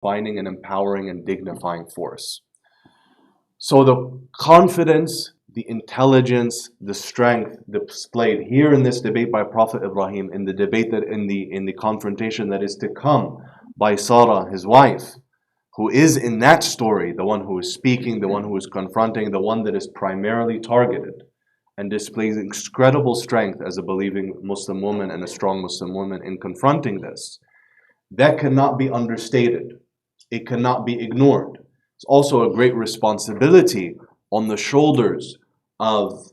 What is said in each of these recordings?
defining and empowering and dignifying force. So the confidence, the intelligence, the strength displayed here in this debate by Prophet Ibrahim, in the debate that in the confrontation that is to come by Sarah, his wife, who is in that story the one who is speaking, the one who is confronting, the one that is primarily targeted, and displays incredible strength as a believing Muslim woman and a strong Muslim woman in confronting this. That cannot be understated. It cannot be ignored. It's also a great responsibility on the shoulders of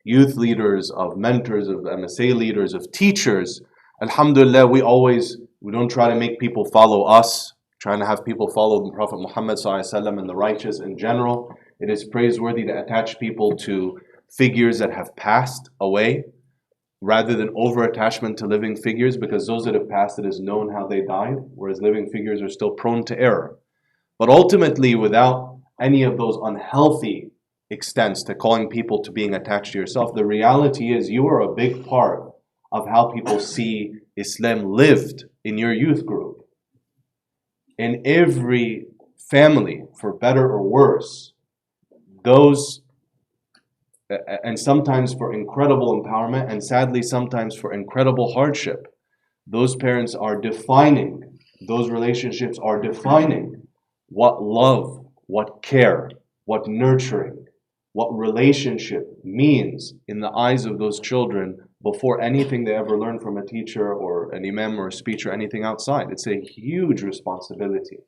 youth leaders, of mentors, of MSA leaders, of teachers. Alhamdulillah, we don't try to make people follow us, trying to have people follow the Prophet Muhammad ﷺ and the righteous in general. It is praiseworthy to attach people to figures that have passed away, rather than over-attachment to living figures, because those that have passed, it is known how they died, whereas living figures are still prone to error. But ultimately, without any of those unhealthy extents to calling people to being attached to yourself, the reality is you are a big part of how people see Islam lived in your youth group. In every family, for better or worse, those, and sometimes for incredible empowerment, and sadly sometimes for incredible hardship, those parents are defining, those relationships are defining what love, what care, what nurturing, what relationship means in the eyes of those children before anything they ever learn from a teacher or an imam or a speech or anything outside. It's a huge responsibility.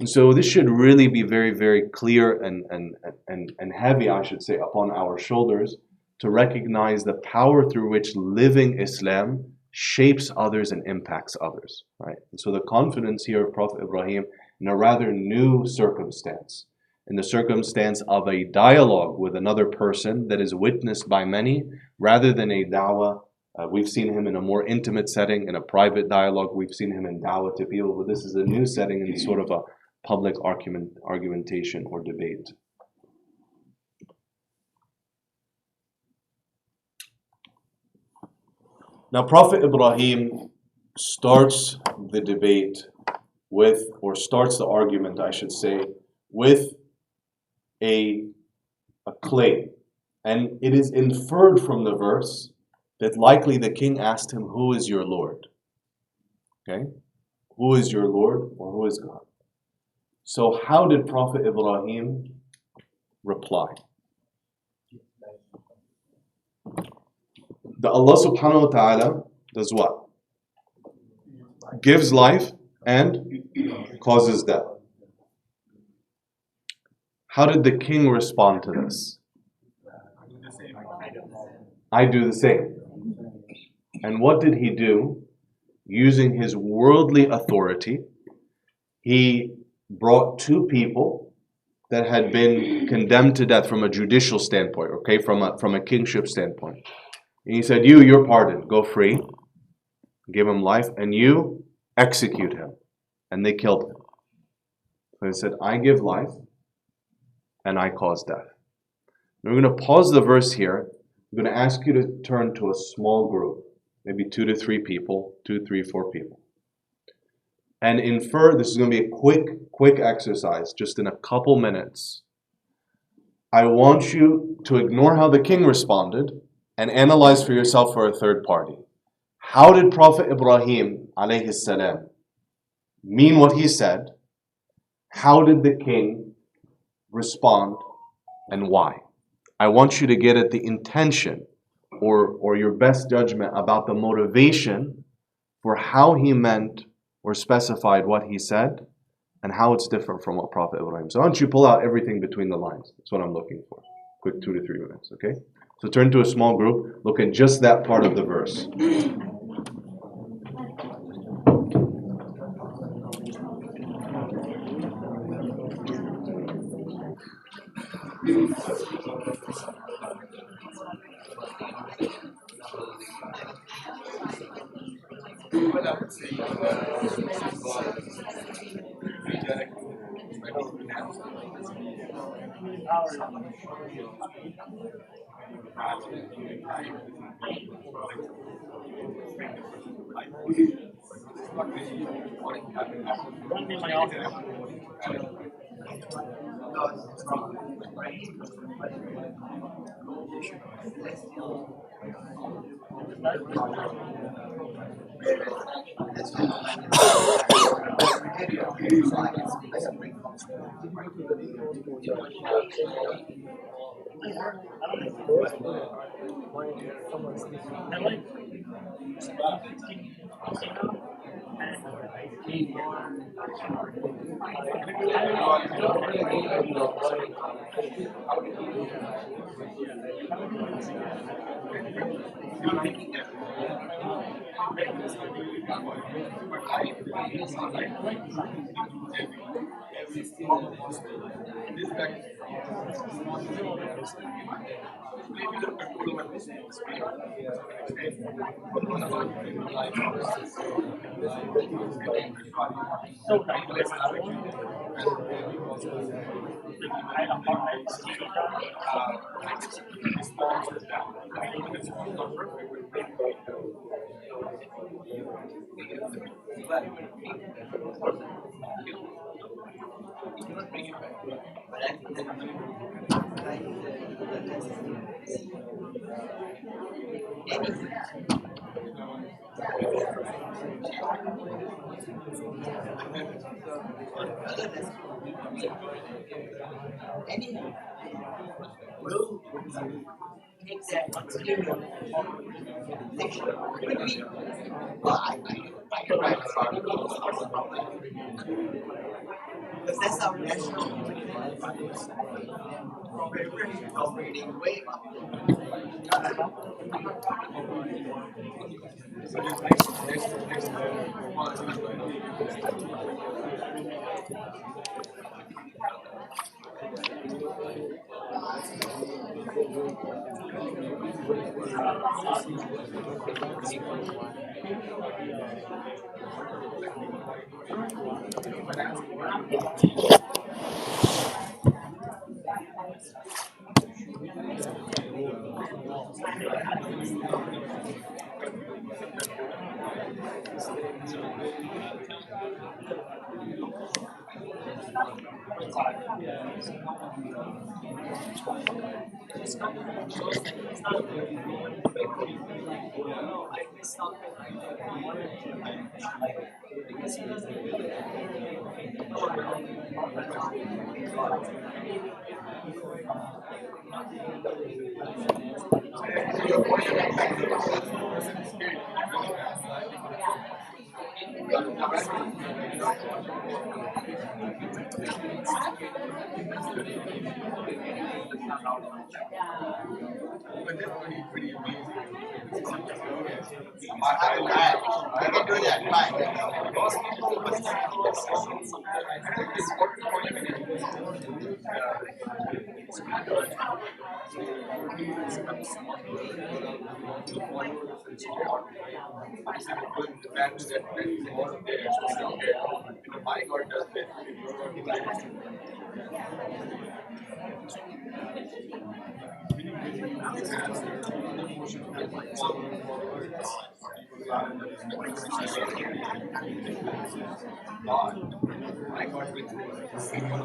And so this should really be very, very clear and heavy, I should say, upon our shoulders, to recognize the power through which living Islam shapes others and impacts others. Right? And so the confidence here of Prophet Ibrahim in a rather new circumstance, in the circumstance of a dialogue with another person that is witnessed by many, rather than a da'wah. We've seen him in a more intimate setting, in a private dialogue. We've seen him in da'wah to people, but this is a new setting in sort of a public argumentation or debate. Now, Prophet Ibrahim starts the debate with, or starts the argument, I should say, with a claim. And it is inferred from the verse that likely the king asked him, "Who is your Lord?" Okay? Who is your Lord, or who is God? So how did Prophet Ibrahim reply? The Allah subhanahu wa ta'ala does what? Gives life and causes death. How did the king respond to this? I do the same. And what did he do? Using his worldly authority, he brought two people that had been condemned to death from a judicial standpoint, okay, from a kingship standpoint. And he said, you're pardoned, go free, give him life, and you execute him. And they killed him. So he said, I give life and I cause death. And we're going to pause the verse here. I'm going to ask you to turn to a small group, maybe 2 to 3 people, 2, 3, 4 people. And infer, this is going to be a quick exercise, just in a couple minutes. I want you to ignore how the king responded and analyze for yourself for a third party. How did Prophet Ibrahim alayhi salam mean what he said? How did the king respond, and why? I want you to get at the intention or your best judgment about the motivation for how he meant or specified what he said and how it's different from what Prophet Ibrahim. So why don't you pull out everything between the lines? That's what I'm looking for. Quick 2 to 3 minutes, okay? So turn to a small group, look at just that part of the verse.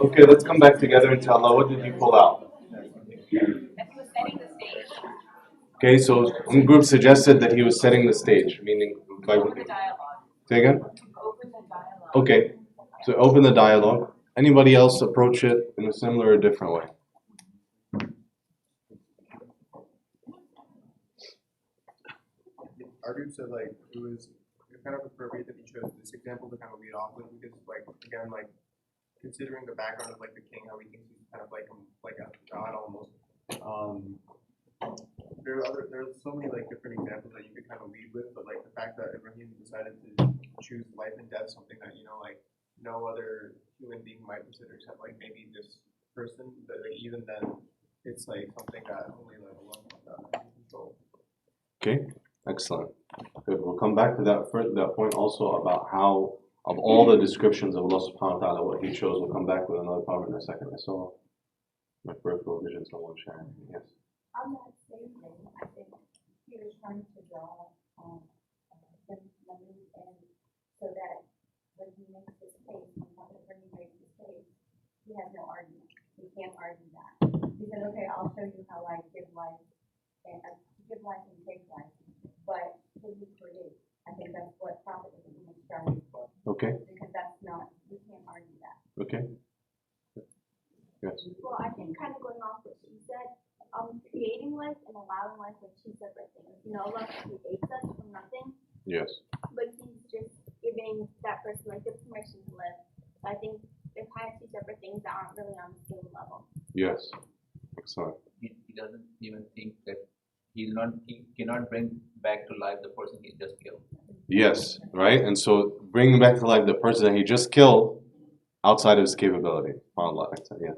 Okay, let's come back together and tell Allah, what did you pull out? Okay, so one group suggested that he was setting the stage, meaning by say again? Okay, so open the dialogue. Anybody else approach it in a similar or different way? Argued said like it was kind of appropriate that he chose this example to kind of lead off with because like again like considering the background of like the king, how he thinks he's kind of like a god almost. There's so many like different examples that you could kind of lead with, but like the fact that Ibrahim decided to choose life and death, something that like no other human being might consider except like maybe this person, but like even then it's like something that only like Allah can control. Okay, excellent. Good. We'll come back to that point also about how of all the descriptions of Allah subhanahu wa ta'ala, what he chose. We'll come back with another part in a second. I saw my peripheral vision, someone sharing. Yes. On that same thing, I think he was trying to draw the memory and so that when he makes his case, when he makes his case, he has no argument. He can't argue that. He said, okay, I'll show you how I give life and take life, but can you create? I think that's what Prophet Ibrahim is striving for. Okay. Because that's not, you can't argue that. Okay. Yes. Well, I think kind of going off what she said, creating life and allowing life are two separate things. You know, Allah creates us from nothing, Yes. but He's just giving that person like the permission to live. So I think they're kind of two separate things that aren't really on the same level. Yes. Excellent. He doesn't even think that he cannot bring back to life the person he just killed. Yes. Right. And so bringing back to life the person that he just killed outside of his capability. Allah. Yeah.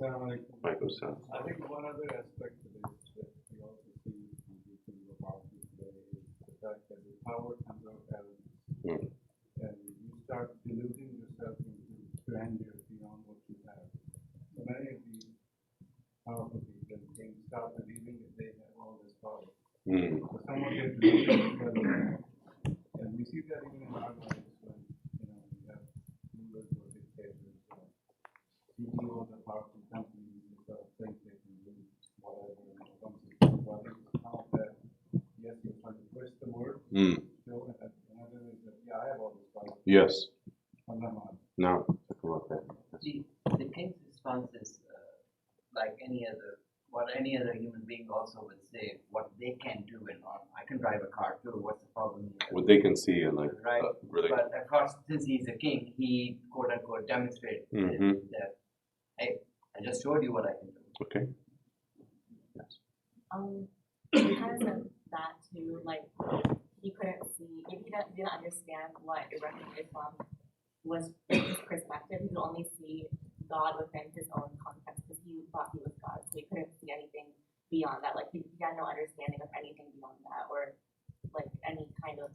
Alaikum salam. I think one other aspect of it that we also see in the teaching of our today is the fact that the power comes out of arrogance. And you start deluding yourself into grandeur beyond what you have. So many of these powerful people and kings start believing that they have all this power. So someone gets deluded, and we see that even in our lives when we have rulers or dictators or CEOs of powerful companies who sort of think they can do whatever and it comes to well, it's not that yes, you're trying to twist the word, show that another is that yeah, I have all this power. Yes. I'm not mine. No. The king's response is like what any other human being also would say, what they can do and I can drive a car too. What's the problem here? What they can see and like Right. really. But of course, since he's a king, he quote unquote demonstrates that hey, I just showed you what I can do. Okay. He kind of said that too, like he couldn't see, if he didn't understand what Iraqi Islam was from his perspective, he could only see God within his own context because he thought he was God, so he couldn't see anything beyond that. Like he had no understanding of anything beyond that, or like any kind of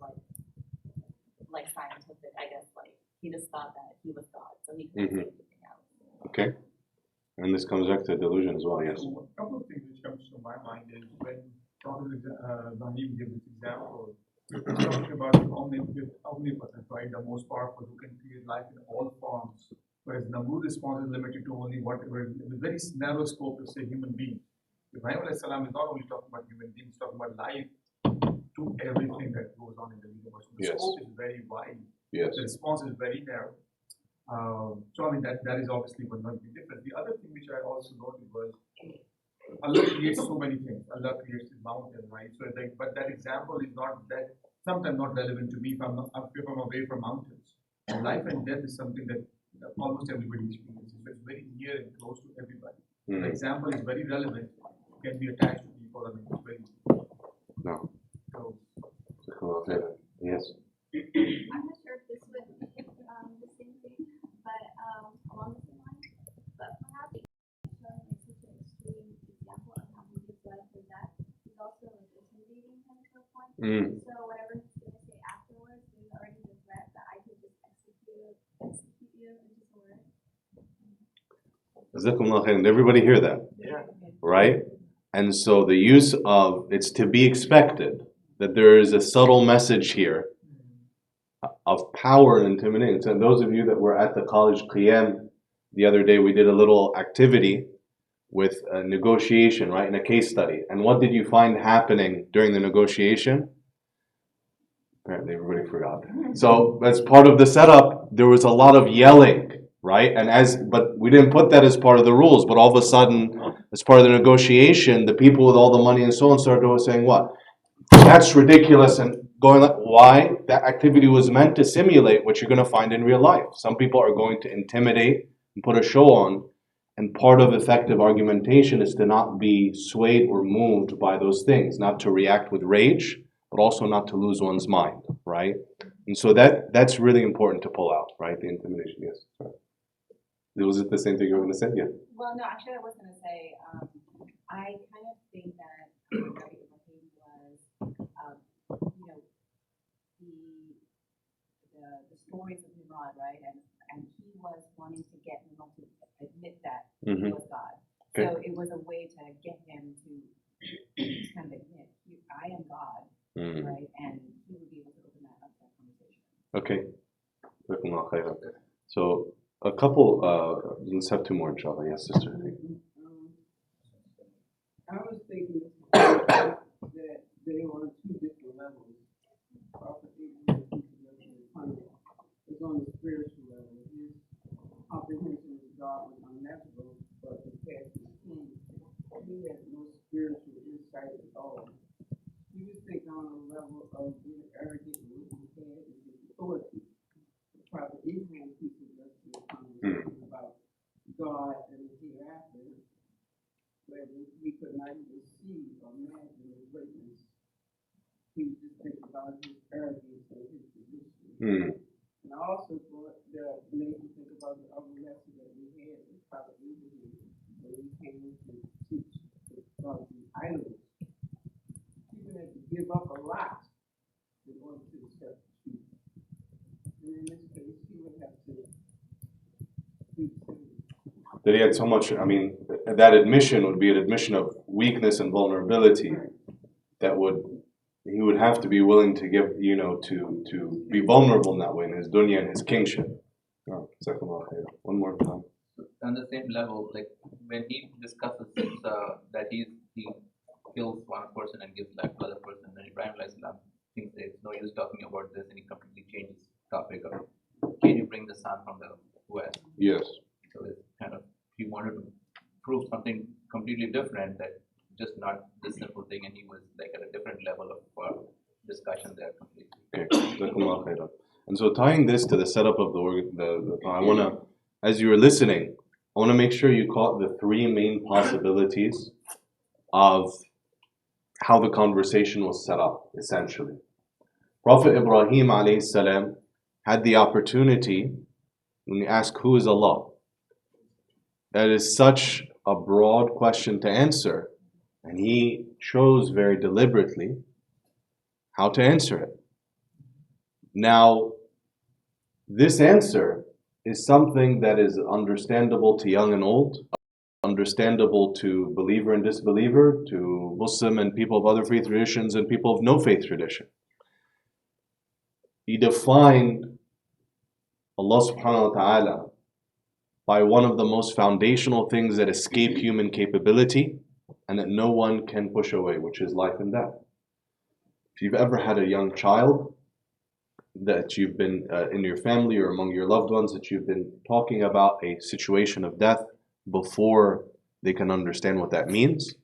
like scientific, I guess. Like he just thought that he was God, so he couldn't see anything else. Okay. And this comes back to delusion as well. Yes. A couple of things which comes to my mind is when Prophet Ibrahim gives this example, he's talking about the omnipotent, right? The most powerful who can create life in all forms. Whereas Namrud response is limited to only whatever, with very narrow scope to say human being. Ibrahim alayhi salam is not only talking about human beings, talking about life to everything that goes on in the universe. The Yes. scope is very wide. Yes. The response is very narrow. So I mean that is obviously one not be different. The other thing which I also noted was Allah creates so many things. Allah creates the mountain, right? So but that example is not that sometimes not relevant to me if I'm away from mountains. And life and death is something that almost everybody experiences. So it's very near and close to everybody. The example is very relevant, can be attached to people. I mean, it's very No. so. Yes. I'm not sure if this would hit the same thing, but along the same lines. But perhaps showing like such an extreme example of how he gives life and death is also like intimidating him to a point. So whatever he's going to say afterwards, there's already the threat that I could just execute you into somewhere. Jazakumullah khairan. Did everybody hear that? Yeah. Right? And so the use of it's to be expected that there is a subtle message here of power and intimidation. So those of you that were at the college Qiyam the other day, we did a little activity with a negotiation, right, in a case study. And what did you find happening during the negotiation? Apparently everybody forgot. So as part of the setup, there was a lot of yelling, right? But we didn't put that as part of the rules, but all of a sudden, as part of the negotiation, the people with all the money and so on started saying what? That's ridiculous, and going like, why? That activity was meant to simulate what you're going to find in real life. Some people are going to intimidate and put a show on, and part of effective argumentation is to not be swayed or moved by those things, not to react with rage, but also not to lose one's mind, right? And so that's really important to pull out, right? The intimidation, yes. Sorry. Was it the same thing you were going to say? Yeah. Well, no, actually, I was going to say, I kind of think that Rabbi Ibrahim was, the stories of Nimrod, right? And he was wanting to get Nimrod to admit that he was God. Okay. So it was a way to get him to kind of admit, I am God, right? And he would be able to open that up, that conversation. Okay. A couple, let's have two more, inshallah. Yes, sister. I was thinking that they were on two different levels. Prophet Abraham is on the spiritual level. His comprehension of God was unnatural, but the past is king. He had no spiritual insight at all. He was thinking on a level of being arrogant and what he had and his authority. The prophet Abraham teaches us the conversation about God and the hereafter, where we could not even see or imagine his greatness. He was just thinking about his arrogance and his position. And I also thought that made me think about the other lesson that we had with Prophet Abraham when he came to teach about the idols. People had to give up a lot in order to accept the truth. And in this case, he would have to do the same. That he had so much, I mean, that admission would be an admission of weakness and vulnerability that he would have to be willing to give, to be vulnerable in that way in his dunya and his kingship. Oh, one more time. On the same level, like when he discusses that he kills one person and gives life to another person, then Ibrahim alayhi salam thinks that it's no use talking about this, and he completely changes topic of, can you bring the sun from the west? Yes. So it's kind of, he wanted to prove something completely different, that just not this simple thing, and he was like at a different level of discussion there completely. Okay. And so tying this to the setup of I want to, as you were listening, I want to make sure you caught the three main possibilities of how the conversation was set up, essentially. Prophet Ibrahim alayhi salam had the opportunity, when you ask who is Allah, that is such a broad question to answer, and he chose very deliberately how to answer it. Now, this answer is something that is understandable to young and old, understandable to believer and disbeliever, to Muslim and people of other faith traditions and people of no faith tradition. He defined Allah subhanahu wa ta'ala by one of the most foundational things that escape human capability and that no one can push away, which is life and death. If you've ever had a young child that you've been in your family or among your loved ones that you've been talking about a situation of death before they can understand what that means,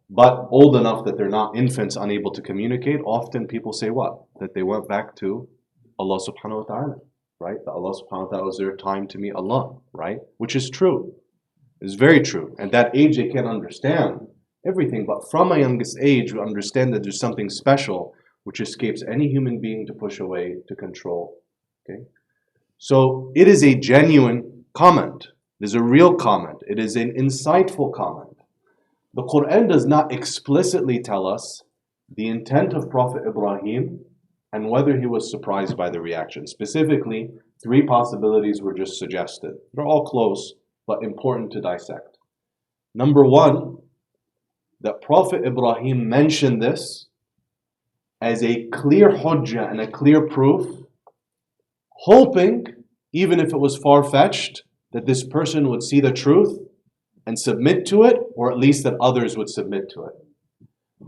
but old enough that they're not infants unable to communicate, often people say what? That they went back to Allah subhanahu wa ta'ala, right? That Allah subhanahu wa ta'ala was their time to meet Allah, right? Which is true. It's very true. At that age they can't understand everything, but from a youngest age we understand that there's something special which escapes any human being to push away, to control. Okay? So it is a genuine comment. It is a real comment. It is an insightful comment. The Quran does not explicitly tell us the intent of Prophet Ibrahim and whether he was surprised by the reaction. Specifically, three possibilities were just suggested. They're all close, but important to dissect. Number one, that Prophet Ibrahim mentioned this as a clear hujjah and a clear proof, hoping, even if it was far-fetched, that this person would see the truth and submit to it, or at least that others would submit to it.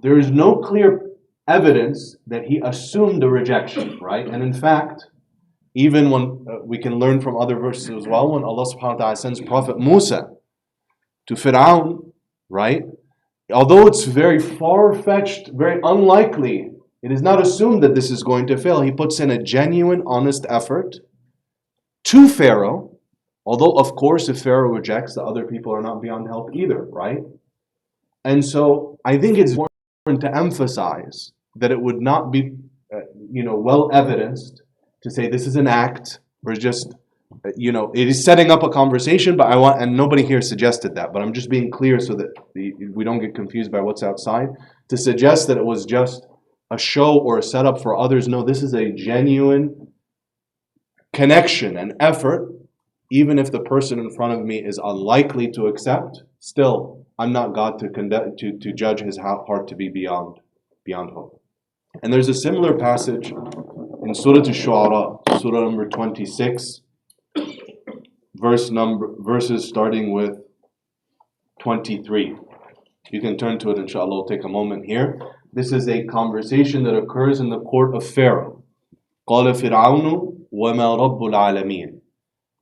There is no clear evidence that he assumed a rejection, right? And in fact, even when we can learn from other verses as well, when Allah subhanahu wa ta'ala sends Prophet Musa to Fir'aun, right? Although it's very far-fetched, very unlikely, it is not assumed that this is going to fail. He puts in a genuine, honest effort to Pharaoh, although of course if Pharaoh rejects, the other people are not beyond help either, right? And so I think it's important to emphasize that it would not be well evidenced to say this is an act or just it is setting up a conversation, but and nobody here suggested that, but I'm just being clear so that we don't get confused by what's outside, to suggest that it was just a show or a setup for others. No, this is a genuine connection and effort. Even if the person in front of me is unlikely to accept, still, I'm not God to judge his heart to be beyond hope. And there's a similar passage in Surah Ash-Shu'ara, Surah number 26, verses starting with 23. You can turn to it, inshallah. We'll take a moment here. This is a conversation that occurs in the court of Pharaoh. قَالَ فِرْعَوْنُ وَمَا رَبُّ الْعَالَمِينَ.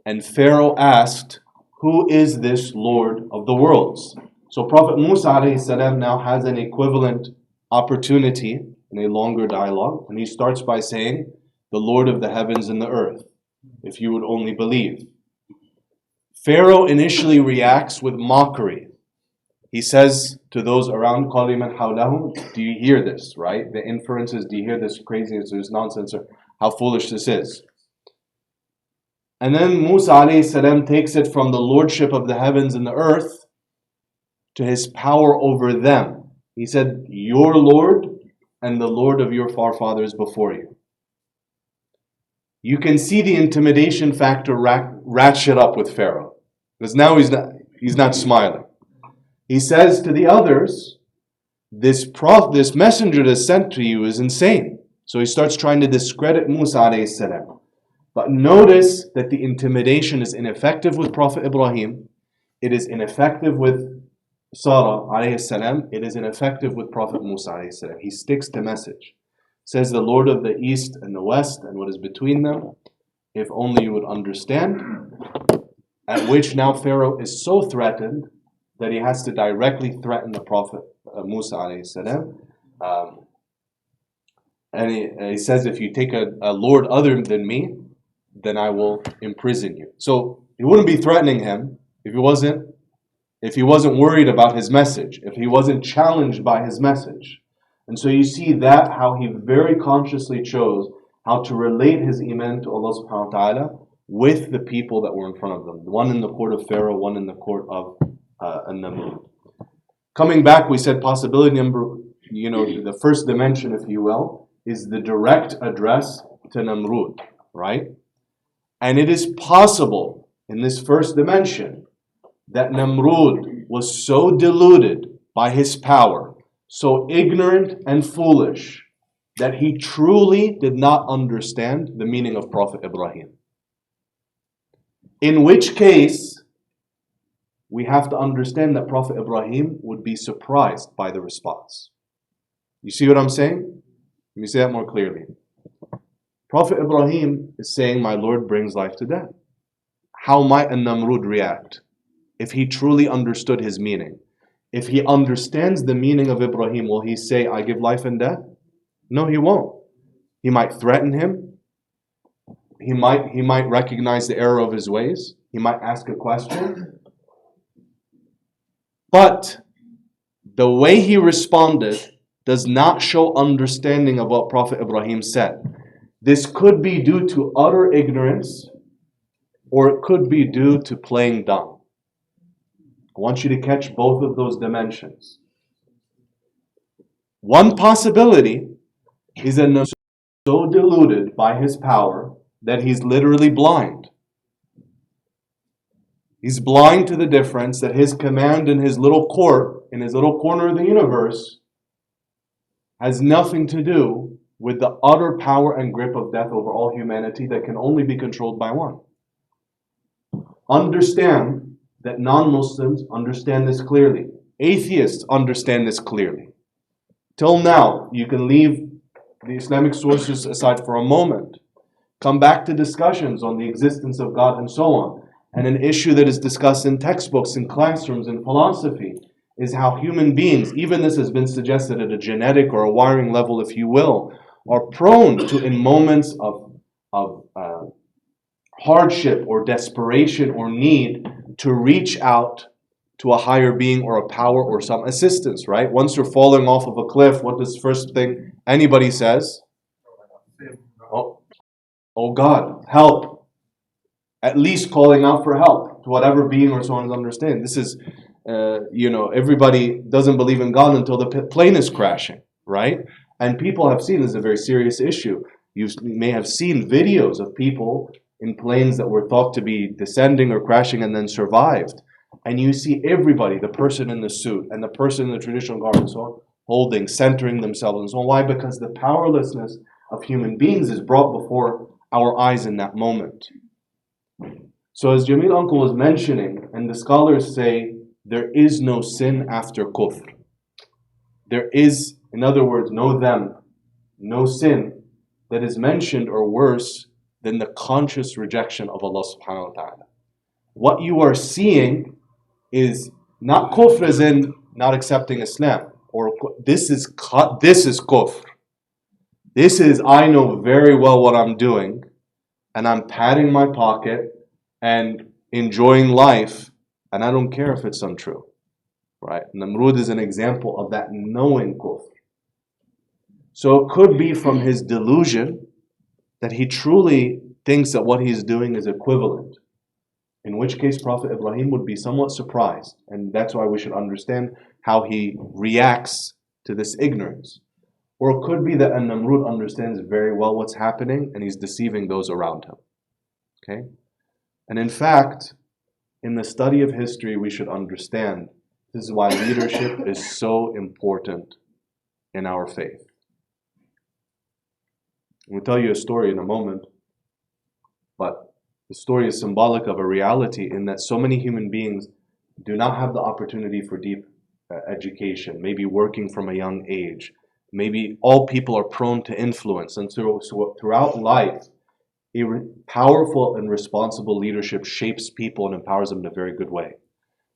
And Pharaoh asked, who is this Lord of the worlds? So Prophet Musa alayhi salam now has an equivalent opportunity in a longer dialogue, and he starts by saying, the Lord of the heavens and the earth, if you would only believe. Pharaoh initially reacts with mockery. He says to those around, قَالِ مَنْ حَوْلَهُمْ, do you hear this, right? The inferences, do you hear this craziness, this nonsense, or how foolish this is? And then Musa alayhi salam takes it from the lordship of the heavens and the earth to his power over them. He said, your Lord and the Lord of your forefathers before you. You can see the intimidation factor ratchet up with Pharaoh. Because now he's not smiling. He says to the others, this messenger that's sent to you is insane. So he starts trying to discredit Musa alayhi salam. But notice that the intimidation is ineffective with Prophet Ibrahim. It is ineffective with Sarah alayhi salam. It is ineffective with Prophet Musa alayhi salam. He sticks to message. Says the Lord of the East and the West and what is between them. If only you would understand. At which now Pharaoh is so threatened that he has to directly threaten the Prophet Musa alayhi salam. And he says, if you take a Lord other than me, then I will imprison you. So he wouldn't be threatening him if he wasn't worried about his message, if he wasn't challenged by his message. And so you see that how he very consciously chose how to relate his iman to Allah subhanahu wa ta'ala with the people that were in front of them. One in the court of Pharaoh, one in the court of An-Namrud. Coming back, we said possibility number, the first dimension, if you will, is the direct address to Namrud, right? And it is possible in this first dimension that Namrud was so deluded by his power, so ignorant and foolish, that he truly did not understand the meaning of Prophet Ibrahim. In which case, we have to understand that Prophet Ibrahim would be surprised by the response. You see what I'm saying? Let me say that more clearly. Prophet Ibrahim is saying, my Lord brings life to death. How might a Namrud react if he truly understood his meaning? If he understands the meaning of Ibrahim, will he say, I give life and death? No, he won't. He might threaten him. He might recognize the error of his ways. He might ask a question. But the way he responded does not show understanding of what Prophet Ibrahim said. This could be due to utter ignorance, or it could be due to playing dumb. I want you to catch both of those dimensions. One possibility is that Namrud is so deluded by his power that he's literally blind. He's blind to the difference that his command in his little court, in his little corner of the universe, has nothing to do with the utter power and grip of death over all humanity that can only be controlled by one. Understand that non-Muslims understand this clearly. Atheists understand this clearly. Till now, you can leave the Islamic sources aside for a moment. Come back to discussions on the existence of God and so on. And an issue that is discussed in textbooks, in classrooms, in philosophy, is how human beings, even this has been suggested at a genetic or a wiring level, if you will, are prone to, in moments of hardship or desperation or need, to reach out to a higher being or a power or some assistance, right? Once you're falling off of a cliff, what is the first thing anybody says? Oh God, help. At least calling out for help to whatever being or someone is understanding. This is, everybody doesn't believe in God until the plane is crashing, right? And people have seen this is a very serious issue. You may have seen videos of people in planes that were thought to be descending or crashing and then survived. And you see everybody, the person in the suit and the person in the traditional garb and so on, holding, centering themselves and so on. Why? Because the powerlessness of human beings is brought before our eyes in that moment. So as Jamil Uncle was mentioning, and the scholars say, there is no sin after kufr. There is, in other words, no dhanb, no sin that is mentioned or worse than the conscious rejection of Allah subhanahu wa ta'ala. What you are seeing is not kufr as in not accepting Islam, or this is kufr. This is, I know very well what I'm doing, and I'm patting my pocket and enjoying life, and I don't care if it's untrue. Right? Namrud is an example of that knowing kufr. So it could be from his delusion that he truly thinks that what he's doing is equivalent. In which case Prophet Ibrahim would be somewhat surprised. And that's why we should understand how he reacts to this ignorance. Or it could be that Namrud understands very well what's happening and he's deceiving those around him. Okay? And in fact, in the study of history, we should understand this is why leadership is so important in our faith. We'll tell you a story in a moment, but the story is symbolic of a reality in that so many human beings do not have the opportunity for deep education, maybe working from a young age. Maybe all people are prone to influence, and so throughout life, powerful and responsible leadership shapes people and empowers them in a very good way.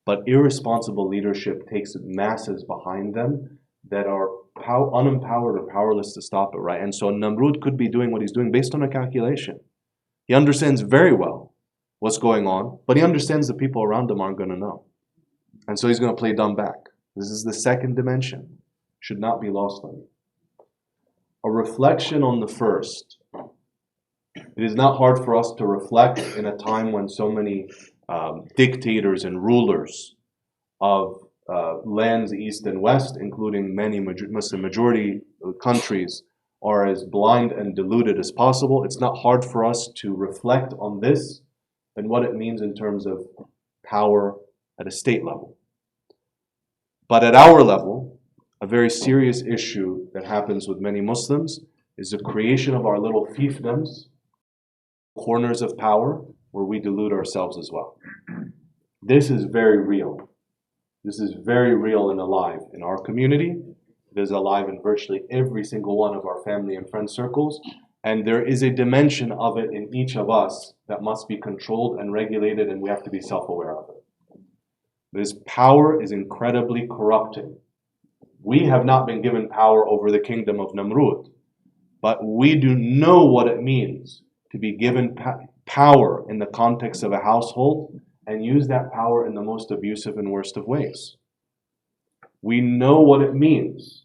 But irresponsible leadership takes masses behind them that are unempowered or powerless to stop it, right? And so Namrud could be doing what he's doing based on a calculation. He understands very well what's going on, but he understands the people around him aren't going to know. And so he's going to play dumb back. This is the second dimension. Should not be lost on you. A reflection on the first. It is not hard for us to reflect in a time when so many dictators and rulers of lands east and west, including many Muslim majority countries, are as blind and deluded as possible. It's not hard for us to reflect on this and what it means in terms of power at a state level. But at our level, a very serious issue that happens with many Muslims is the creation of our little fiefdoms, corners of power, where we delude ourselves as well. This is very real. This is very real and alive in our community. It is alive in virtually every single one of our family and friend circles. And there is a dimension of it in each of us that must be controlled and regulated, and we have to be self-aware of it. This power is incredibly corrupting. We have not been given power over the kingdom of Namrud, but we do know what it means to be given power in the context of a household and use that power in the most abusive and worst of ways. We know what it means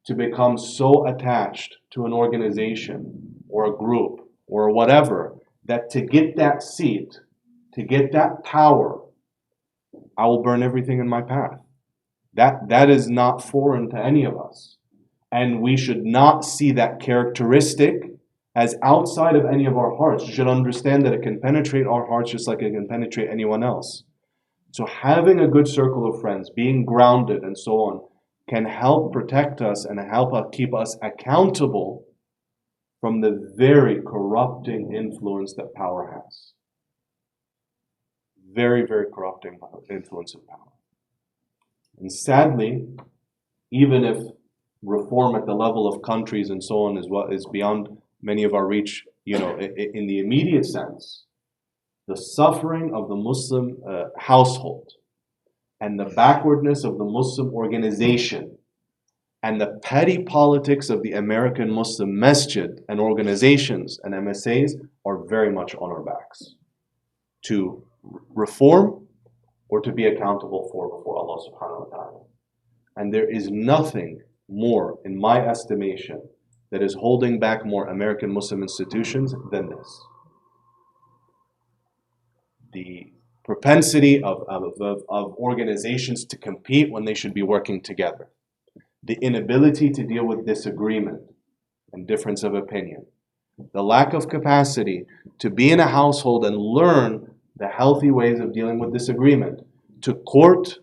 to become so attached to an organization or a group or whatever that to get that seat, to get that power, I will burn everything in my path. That is not foreign to any of us. And we should not see that characteristic as outside of any of our hearts. You should understand that it can penetrate our hearts just like it can penetrate anyone else. So having a good circle of friends, being grounded and so on, can help protect us and help keep us accountable from the very corrupting influence that power has. Very, very corrupting influence of power. And sadly, even if reform at the level of countries and so on is beyond many of our reach, in the immediate sense, the suffering of the Muslim household and the backwardness of the Muslim organization and the petty politics of the American Muslim masjid and organizations and MSAs are very much on our backs to reform or to be accountable for before Allah subhanahu wa ta'ala. And there is nothing more, in my estimation, that is holding back more American Muslim institutions than this. The propensity of organizations to compete when they should be working together. The inability to deal with disagreement and difference of opinion. The lack of capacity to be in a household and learn the healthy ways of dealing with disagreement. To court,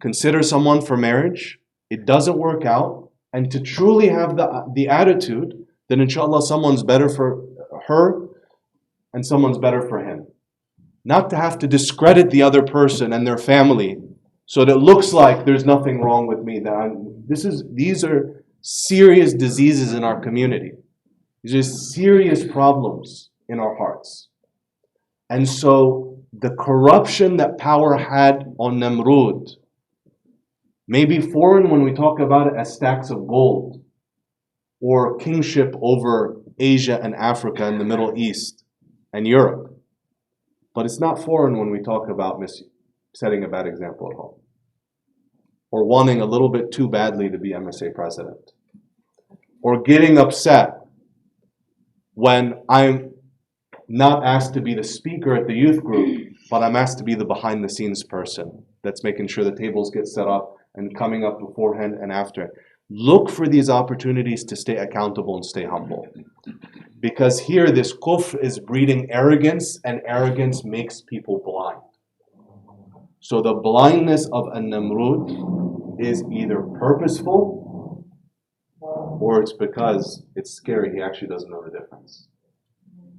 consider someone for marriage, it doesn't work out, and to truly have the attitude that inshallah someone's better for her and someone's better for him. not to have to discredit the other person and their family so that it looks like there's nothing wrong with me. These are serious diseases in our community. These are serious problems in our hearts. And so the corruption that power had on Namrud may be foreign when we talk about it as stacks of gold or kingship over Asia and Africa and the Middle East and Europe. But it's not foreign when we talk about setting a bad example at home or wanting a little bit too badly to be MSA president or getting upset when I'm not asked to be the speaker at the youth group, but I'm asked to be the behind the scenes person that's making sure the tables get set up and coming up beforehand and after. Look for these opportunities to stay accountable and stay humble. Because here this kufr is breeding arrogance, and arrogance makes people blind. So the blindness of a Namrud is either purposeful or it's because it's scary. He actually doesn't know the difference.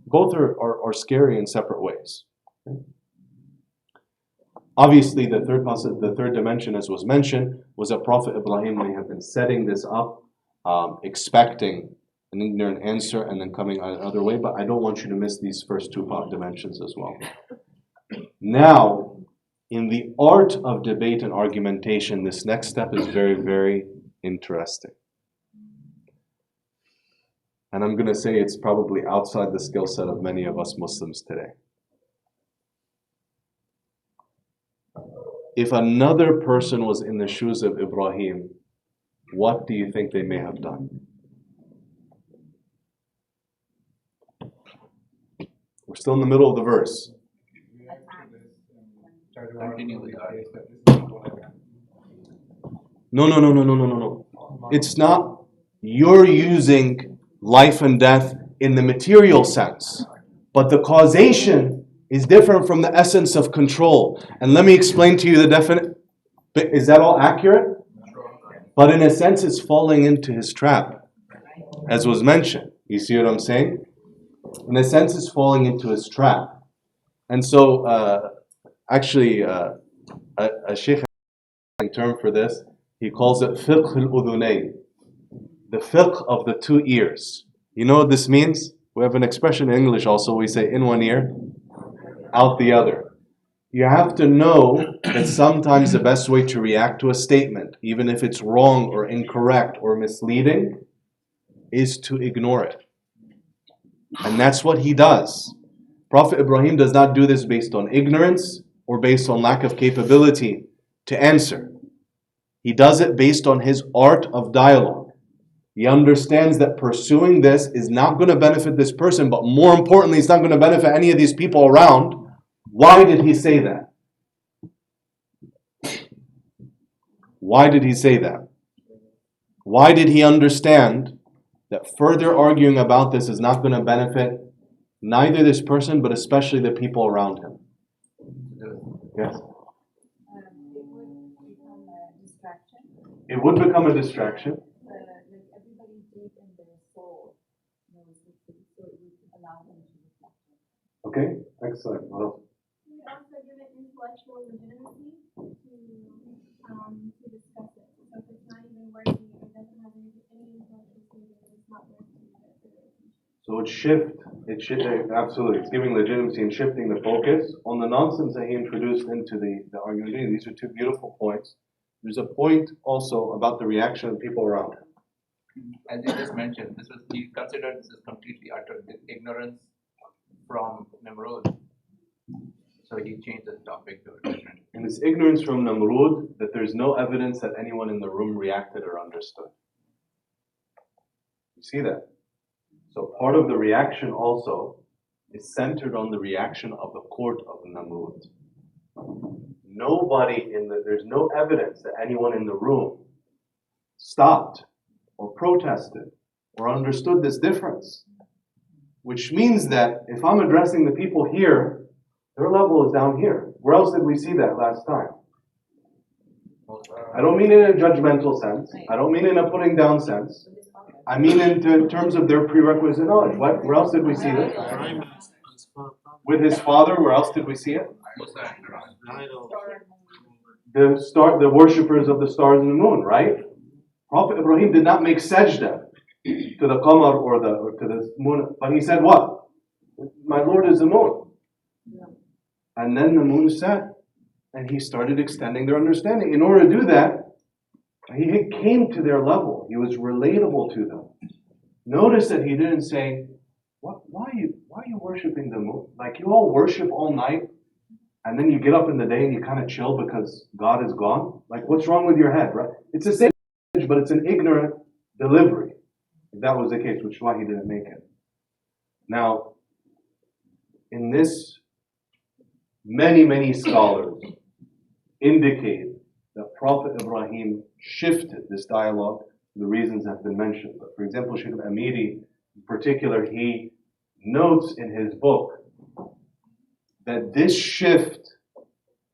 Both are scary in separate ways. Obviously, the third dimension, as was mentioned, was that Prophet Ibrahim may have been setting this up, expecting an ignorant answer and then coming another way, but I don't want you to miss these first two dimensions as well. Now, in the art of debate and argumentation, this next step is very, very interesting. And I'm going to say it's probably outside the skill set of many of us Muslims today. If another person was in the shoes of Ibrahim, what do you think they may have done? We're still in the middle of the verse. Continue with No. It's not. You're using life and death in the material sense, but the causation is different from the essence of control. And let me explain to you the definite. Is that all accurate? But in a sense, it's falling into his trap, as was mentioned. You see what I'm saying? In a sense, it's falling into his trap. And so, actually, a sheikh has a term for this. He calls it fiqh al-udhunayn, the fiqh of the two ears. You know what this means? We have an expression in English also. We say in one ear, out the other. You have to know that sometimes the best way to react to a statement, even if it's wrong or incorrect or misleading, is to ignore it. And that's what he does. Prophet Ibrahim does not do this based on ignorance or based on lack of capability to answer. He does it based on his art of dialogue. He understands that pursuing this is not going to benefit this person, but more importantly, it's not going to benefit any of these people around. Why did he say that? Why did he say that? Why did he understand that further arguing about this is not going to benefit neither this person, but especially the people around him? Yes? It would become a distraction. Everybody deep in their soul knows the truth, so it would allow them to reflect. Okay, excellent. What else? We also give it intellectual legitimacy to discuss it. So if it's not even working, it doesn't have any intellectual statement, it's not working. So absolutely. It's giving legitimacy and shifting the focus on the nonsense that he introduced into the argument. These are two beautiful points. There's a point also about the reaction of people around him. As you just mentioned, he considered this as completely utter ignorance from Nimrod. So he changed the topic to a different. And it's ignorance from Namrud that there's no evidence that anyone in the room reacted or understood. You see that? So part of the reaction also is centered on the reaction of the court of Namrud. There's no evidence that anyone in the room stopped or protested or understood this difference. Which means that if I'm addressing the people here, their level is down here. Where else did we see that last time? I don't mean it in a judgmental sense. I don't mean in a putting down sense. I mean in terms of their prerequisite knowledge. Where else did we see this? with his father. Where else did we see it? Musa and Harun. The worshippers of the stars and the moon, right? Prophet Ibrahim did not make sajda to the qamar or to the moon, but he said what? My Lord is the moon. And then the moon set, and he started extending their understanding. In order to do that, he came to their level. He was relatable to them. Notice that he didn't say, why are you worshiping the moon? Like you all worship all night, and then you get up in the day and you kind of chill because God is gone. Like what's wrong with your head, right? It's the same message, but it's an ignorant delivery. If that was the case, which is why he didn't make it. Now, in this, many scholars indicate that Prophet Ibrahim shifted this dialogue. The reasons have been mentioned. But for example, Shaykh al-Amiri, in particular, he notes in his book that this shift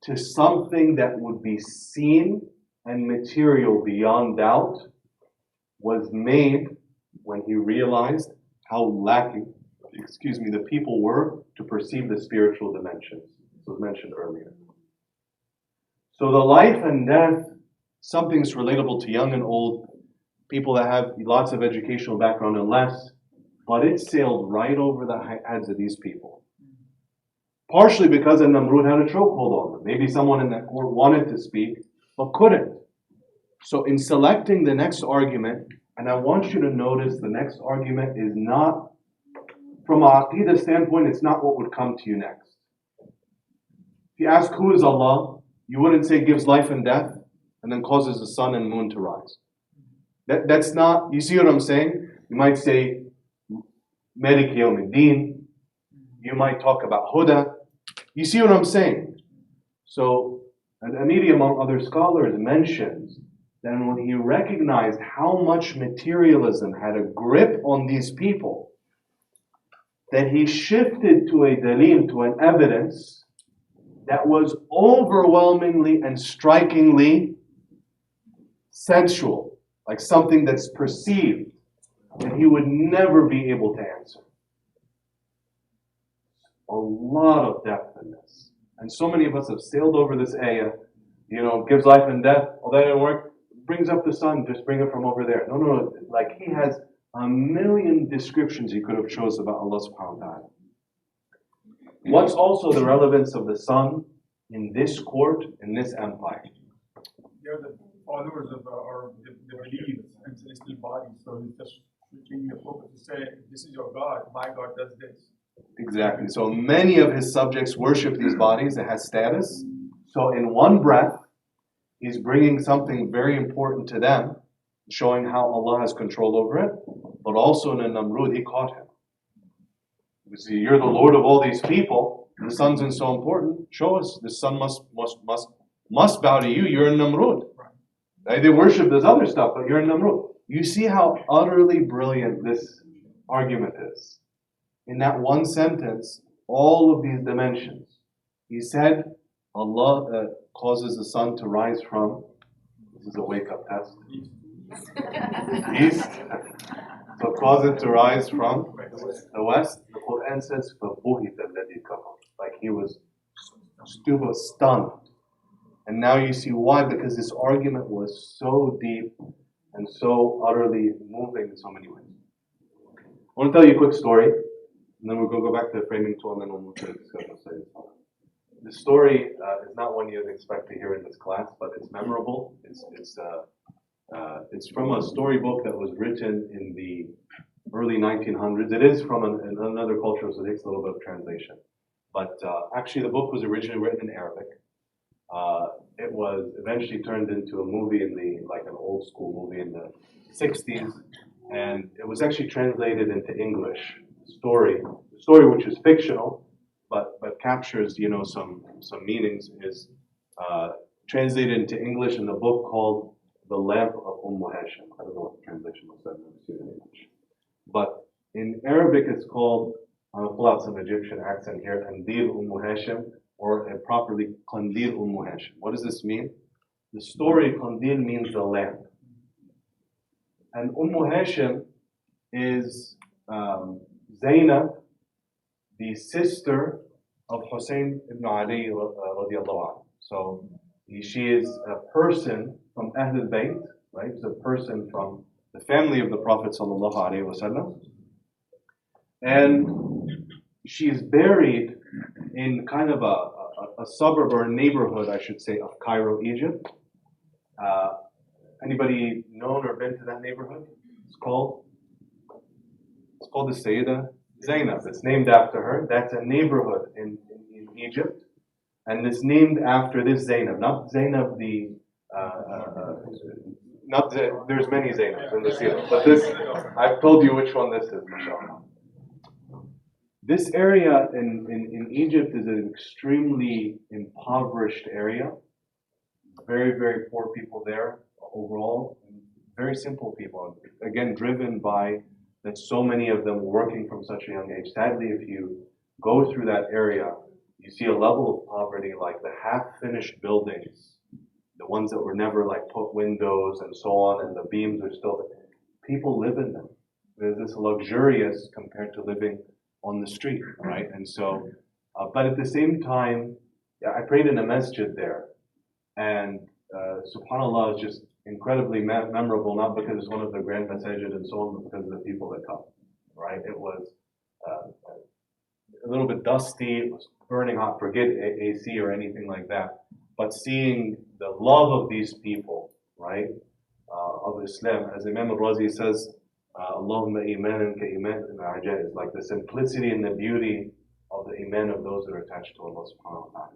to something that would be seen and material beyond doubt was made when he realized how lacking, the people were to perceive the spiritual dimensions. This was mentioned earlier. So the life and death, something's relatable to young and old, people that have lots of educational background and less, but it sailed right over the heads of these people. Partially because Namrud had a chokehold on them. Maybe someone in that court wanted to speak, but couldn't. So in selecting the next argument, and I want you to notice the next argument is not, from a Aqidah standpoint, it's not what would come to you next. If you ask who is Allah, you wouldn't say gives life and death, and then causes the sun and moon to rise. That's not, you see what I'm saying? You might say Malik Yawmiddin, you might talk about Huda. You see what I'm saying? So, Al-Amiri, among other scholars, mentions that when he recognized how much materialism had a grip on these people, that he shifted to a dalil, to an evidence that was overwhelmingly and strikingly sensual, like something that's perceived, that he would never be able to answer. A lot of depth in this. And so many of us have sailed over this ayah, gives life and death. Oh, that didn't work. Brings up the sun, just bring it from over there. No. Like he has a million descriptions he could have chose about Allah subhanahu wa ta'ala. What's also the relevance of the sun in this court, in this empire? They're the followers of or the beliefs and celestial bodies. So he's just switching the focus to say, this is your God, my God does this. Exactly. So many of his subjects worship these bodies. It has status. So in one breath, he's bringing something very important to them, showing how Allah has control over it. But also in Namrud, he caught him. You see, you're the Lord of all these people. The sun's not so important. Show us. The sun must bow to you. You're in Namrud. Right? They worship this other stuff, but you're in Namrud. You see how utterly brilliant this argument is. In that one sentence, all of these dimensions. He said, Allah causes the sun to rise from, this is a wake-up test, east. So cause it to rise from the west. The Quran says, فَبُهِتَ الَّذِي كَفَرَ. Like he was stunned. And now you see why, because this argument was so deep and so utterly moving in so many ways. I want to tell you a quick story, and then we're going to go back to the framing tool, and then we'll move to the discussion studies. The story is not one you'd expect to hear in this class, but it's memorable. It's from a storybook that was written in the early 1900s. It is from another culture, so it takes a little bit of translation. But actually, the book was originally written in Arabic. It was eventually turned into a movie like an old school movie in the 60s, and it was actually translated into English. The story which is fictional, but captures some meanings, is translated into English in the book called The Lamp of Hashim. I don't know what the translation was. I've never seen it in English. But in Arabic it's called, I'll pull out some Egyptian accent here, Qandil Hashim, or properly Qandil Hashim. What does this mean? The story Qandil means the lamp. And Hashim is Zainab, the sister of Hussein ibn Ali radiallahu anhu. So she is a person from Ahl al-Bayt, right? She's a person from the family of the Prophet sallallahu alaihi wasallam. And she's buried in kind of a suburb or a neighborhood, I should say, of Cairo, Egypt. Anybody known or been to that neighborhood? It's called the Sayyida Zainab. It's named after her. That's a neighborhood in Egypt. And it's named after this Zainab, not Zainab there's many Zainabs in the Sira, but this, I've told you which one this is, mashallah. This area in Egypt is an extremely impoverished area. Very, very poor people there overall. Very simple people. Again, driven by that so many of them working from such a young age. Sadly, if you go through that area, you see a level of poverty like the half-finished buildings, the ones that were never like put windows and so on, and the beams are still, people live in them. There's this luxurious compared to living on the street, right? And so, but at the same time, I prayed in a masjid there, and subhanAllah is just incredibly memorable, not because it's one of the grand masajid and so on, but because of the people that come, right? It was a little bit dusty, it was burning hot, forget AC or anything like that, but seeing the love of these people, right, of Islam, as Imam al-Razi says, Allahumma imanan ka iman al-ajaiz, like the simplicity and the beauty of the iman of those that are attached to Allah subhanahu wa ta'ala.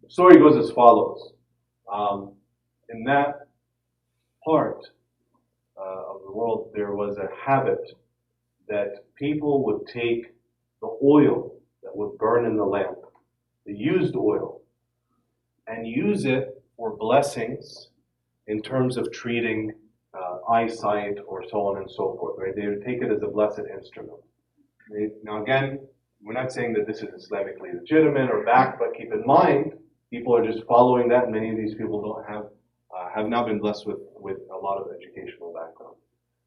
The story goes as follows. In that part of the world, there was a habit that people would take the oil that would burn in the lamp, the used oil, and use it for blessings in terms of treating eyesight or so on and so forth, right? They would take it as a blessed instrument. Now again, we're not saying that this is Islamically legitimate or backed, but keep in mind, people are just following that, and many of these people don't have not been blessed with a lot of educational background.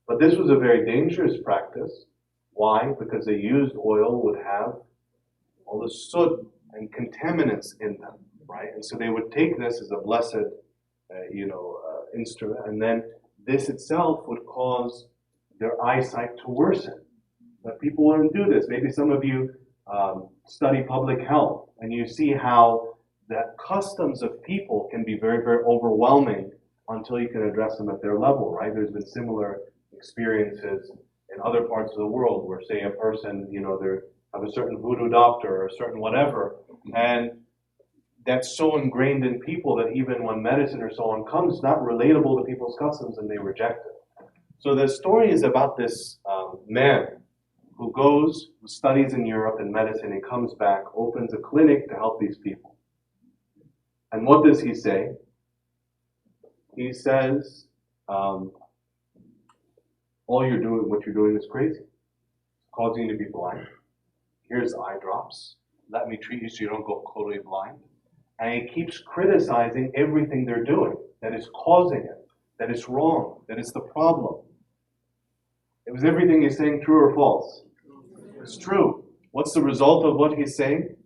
But this was a very dangerous practice. Why? Because the used oil would have all the soot and contaminants in them, right? And so they would take this as a blessed, instrument, and then this itself would cause their eyesight to worsen. But people wouldn't do this. Maybe some of you study public health, and you see how that customs of people can be very, very overwhelming until you can address them at their level, right? There's been similar experiences in other parts of the world where, say, a person, they have a certain voodoo doctor or a certain whatever, and that's so ingrained in people that even when medicine or so on comes, it's not relatable to people's customs and they reject it. So the story is about this man who goes, who studies in Europe in medicine, he comes back, opens a clinic to help these people. And what does he say? He says, what you're doing is crazy. It's causing you to be blind. Here's eye drops. Let me treat you so you don't go totally blind. And he keeps criticizing everything they're doing, that is causing it, that it's wrong, that it's the problem. It was everything he's saying true or false? It's true. What's the result of what he's saying?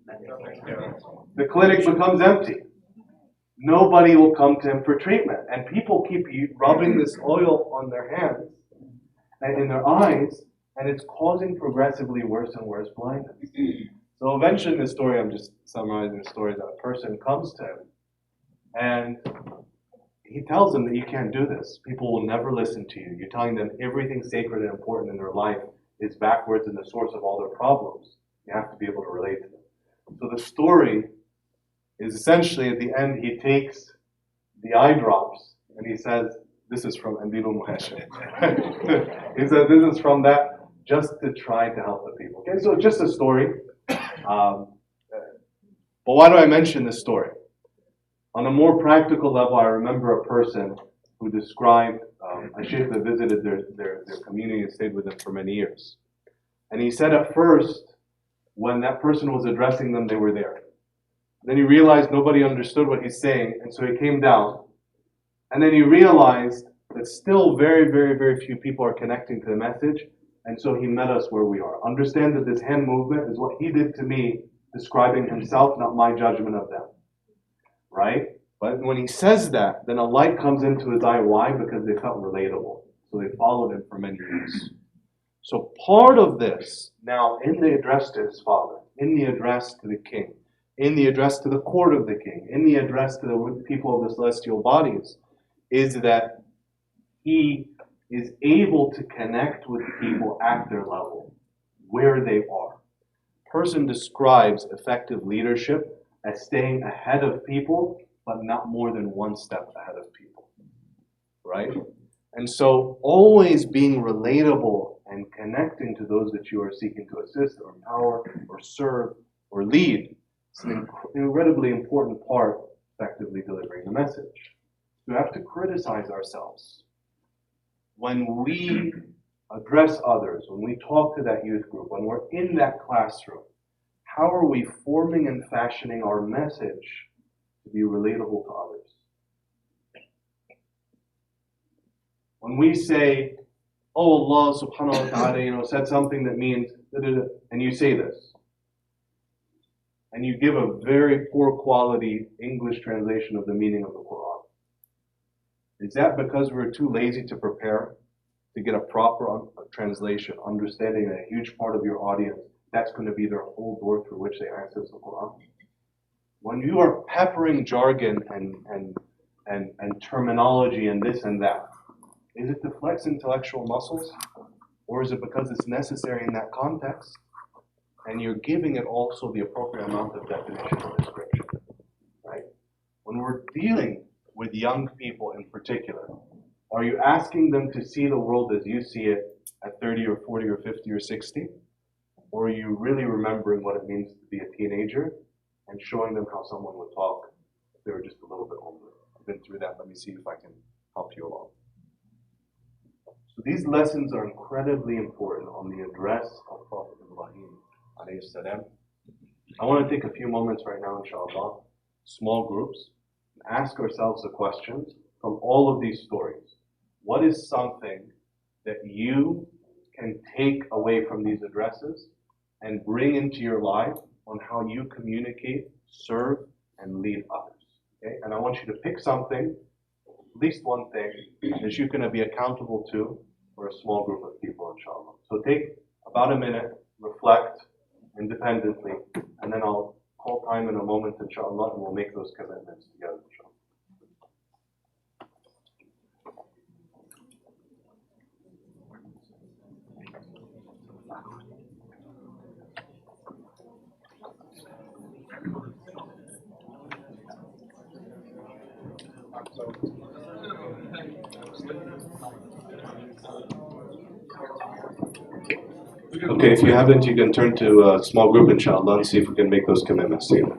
The clinic becomes empty. Nobody will come to him for treatment. And people keep rubbing this oil on their hands and in their eyes, and it's causing progressively worse and worse blindness. So eventually in the story, I'm just summarizing the story, that a person comes to him and he tells them that you can't do this. People will never listen to you. You're telling them everything sacred and important in their life is backwards and the source of all their problems. You have to be able to relate to them. So the story is essentially at the end, he takes the eye drops and he says, this is from Anbilu Muhashim. He said, this is from that, just to try to help the people. Okay, so just a story. But why do I mention this story? On a more practical level, I remember a person who described a sheikh that visited their community and stayed with them for many years. And he said at first, when that person was addressing them, they were there. Then he realized nobody understood what he's saying, and so he came down. And then he realized that still very, very, very few people are connecting to the message, and so he met us where we are. Understand that this hand movement is what he did to me describing himself, not my judgment of them. Right? But when he says that, then a light comes into his eye. Why? Because they felt relatable. So they followed him for many years. So part of this, now in the address to his father, in the address to the king, in the address to the court of the king, in the address to the people of the celestial bodies, is that he is able to connect with people at their level, where they are. Person describes effective leadership as staying ahead of people, but not more than one step ahead of people, right? And so always being relatable and connecting to those that you are seeking to assist or empower or serve or lead is an incredibly important part of effectively delivering the message. We have to criticize ourselves. When we address others, when we talk to that youth group, when we're in that classroom, how are we forming and fashioning our message to be relatable to others? When we say, oh, Allah subhanahu wa ta'ala, said something that means, and you say this, and you give a very poor quality English translation of the meaning of the Quran. Is that because we're too lazy to prepare to get a proper translation, understanding that a huge part of your audience, that's going to be their whole door through which they access the Quran? When you are peppering jargon and terminology and this and that, is it to flex intellectual muscles? Or is it because it's necessary in that context? And you're giving it also the appropriate amount of definition or description, right? When we're dealing with young people in particular, are you asking them to see the world as you see it at 30 or 40 or 50 or 60? Or are you really remembering what it means to be a teenager and showing them how someone would talk if they were just a little bit older? I've been through that. Let me see if I can help you along. So these lessons are incredibly important on the address of Prophet Ibrahim alayhi salam. I want to take a few moments right now, inshallah, small groups, and ask ourselves the questions from all of these stories. What is something that you can take away from these addresses and bring into your life on how you communicate, serve, and lead others? Okay? And I want you to pick something, at least one thing, that you're going to be accountable to for a small group of people, inshallah. So take about a minute, reflect independently, and then I'll call time in a moment, inshallah, and we'll make those commitments together, inshallah. Okay, if you haven't, you can turn to a small group, inshallah, and see if we can make those commitments together.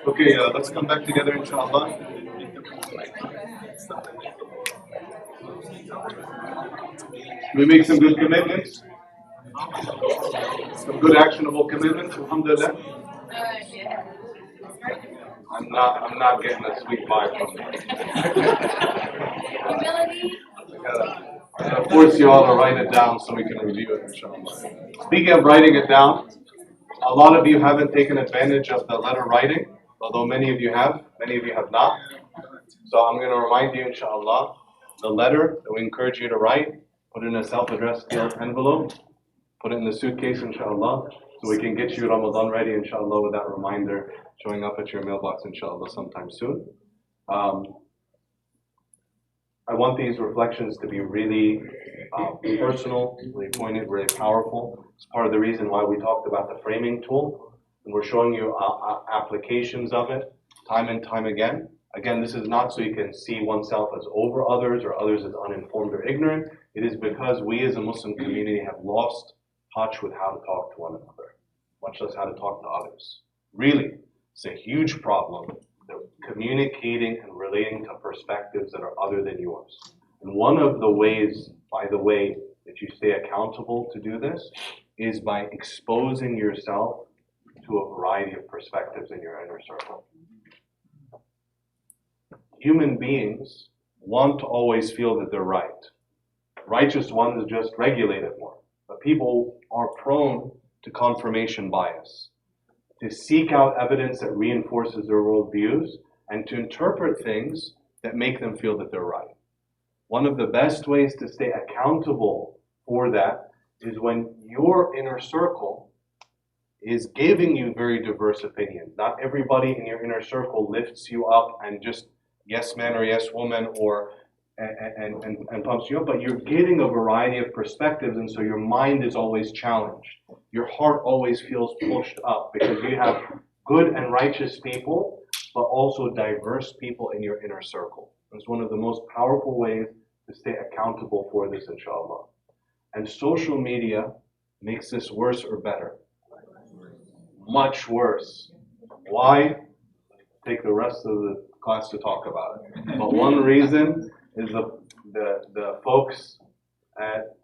Okay, let's come back together, inshallah. We make some good commitments, some good actionable commitments, alhamdulillah. I'm not getting a sweet vibe from you. I gotta force you all to write it down so we can review it, inshallah. Speaking of writing it down, a lot of you haven't taken advantage of the letter writing, although many of you have not. So I'm going to remind you, inshallah, the letter that we encourage you to write, put it in a self-addressed envelope, put it in the suitcase, inshallah, so we can get you Ramadan ready, inshallah, with that reminder showing up at your mailbox, inshallah, sometime soon. I want these reflections to be really personal, really poignant, really powerful. It's part of the reason why we talked about the framing tool, and we're showing you applications of it time and time again. Again, this is not so you can see oneself as over others or others as uninformed or ignorant. It is because we as a Muslim community have lost touch with how to talk to one another, much less how to talk to others. Really, it's a huge problem. They're communicating and relating to perspectives that are other than yours. And one of the ways, by the way, that you stay accountable to do this is by exposing yourself to a variety of perspectives in your inner circle. Human beings want to always feel that they're right. Righteous ones just regulate it more. But people are prone to confirmation bias, to seek out evidence that reinforces their worldviews, and to interpret things that make them feel that they're right. One of the best ways to stay accountable for that is when your inner circle is giving you very diverse opinions. Not everybody in your inner circle lifts you up and just yes man or yes woman or and pumps you up, but you're getting a variety of perspectives, and so your mind is always challenged. Your heart always feels pushed up because you have good and righteous people, but also diverse people in your inner circle. It's one of the most powerful ways to stay accountable for this, inshallah. And social media makes this worse or better? Much worse. Why? Take the rest of the class to talk about it. But one reason is the folks at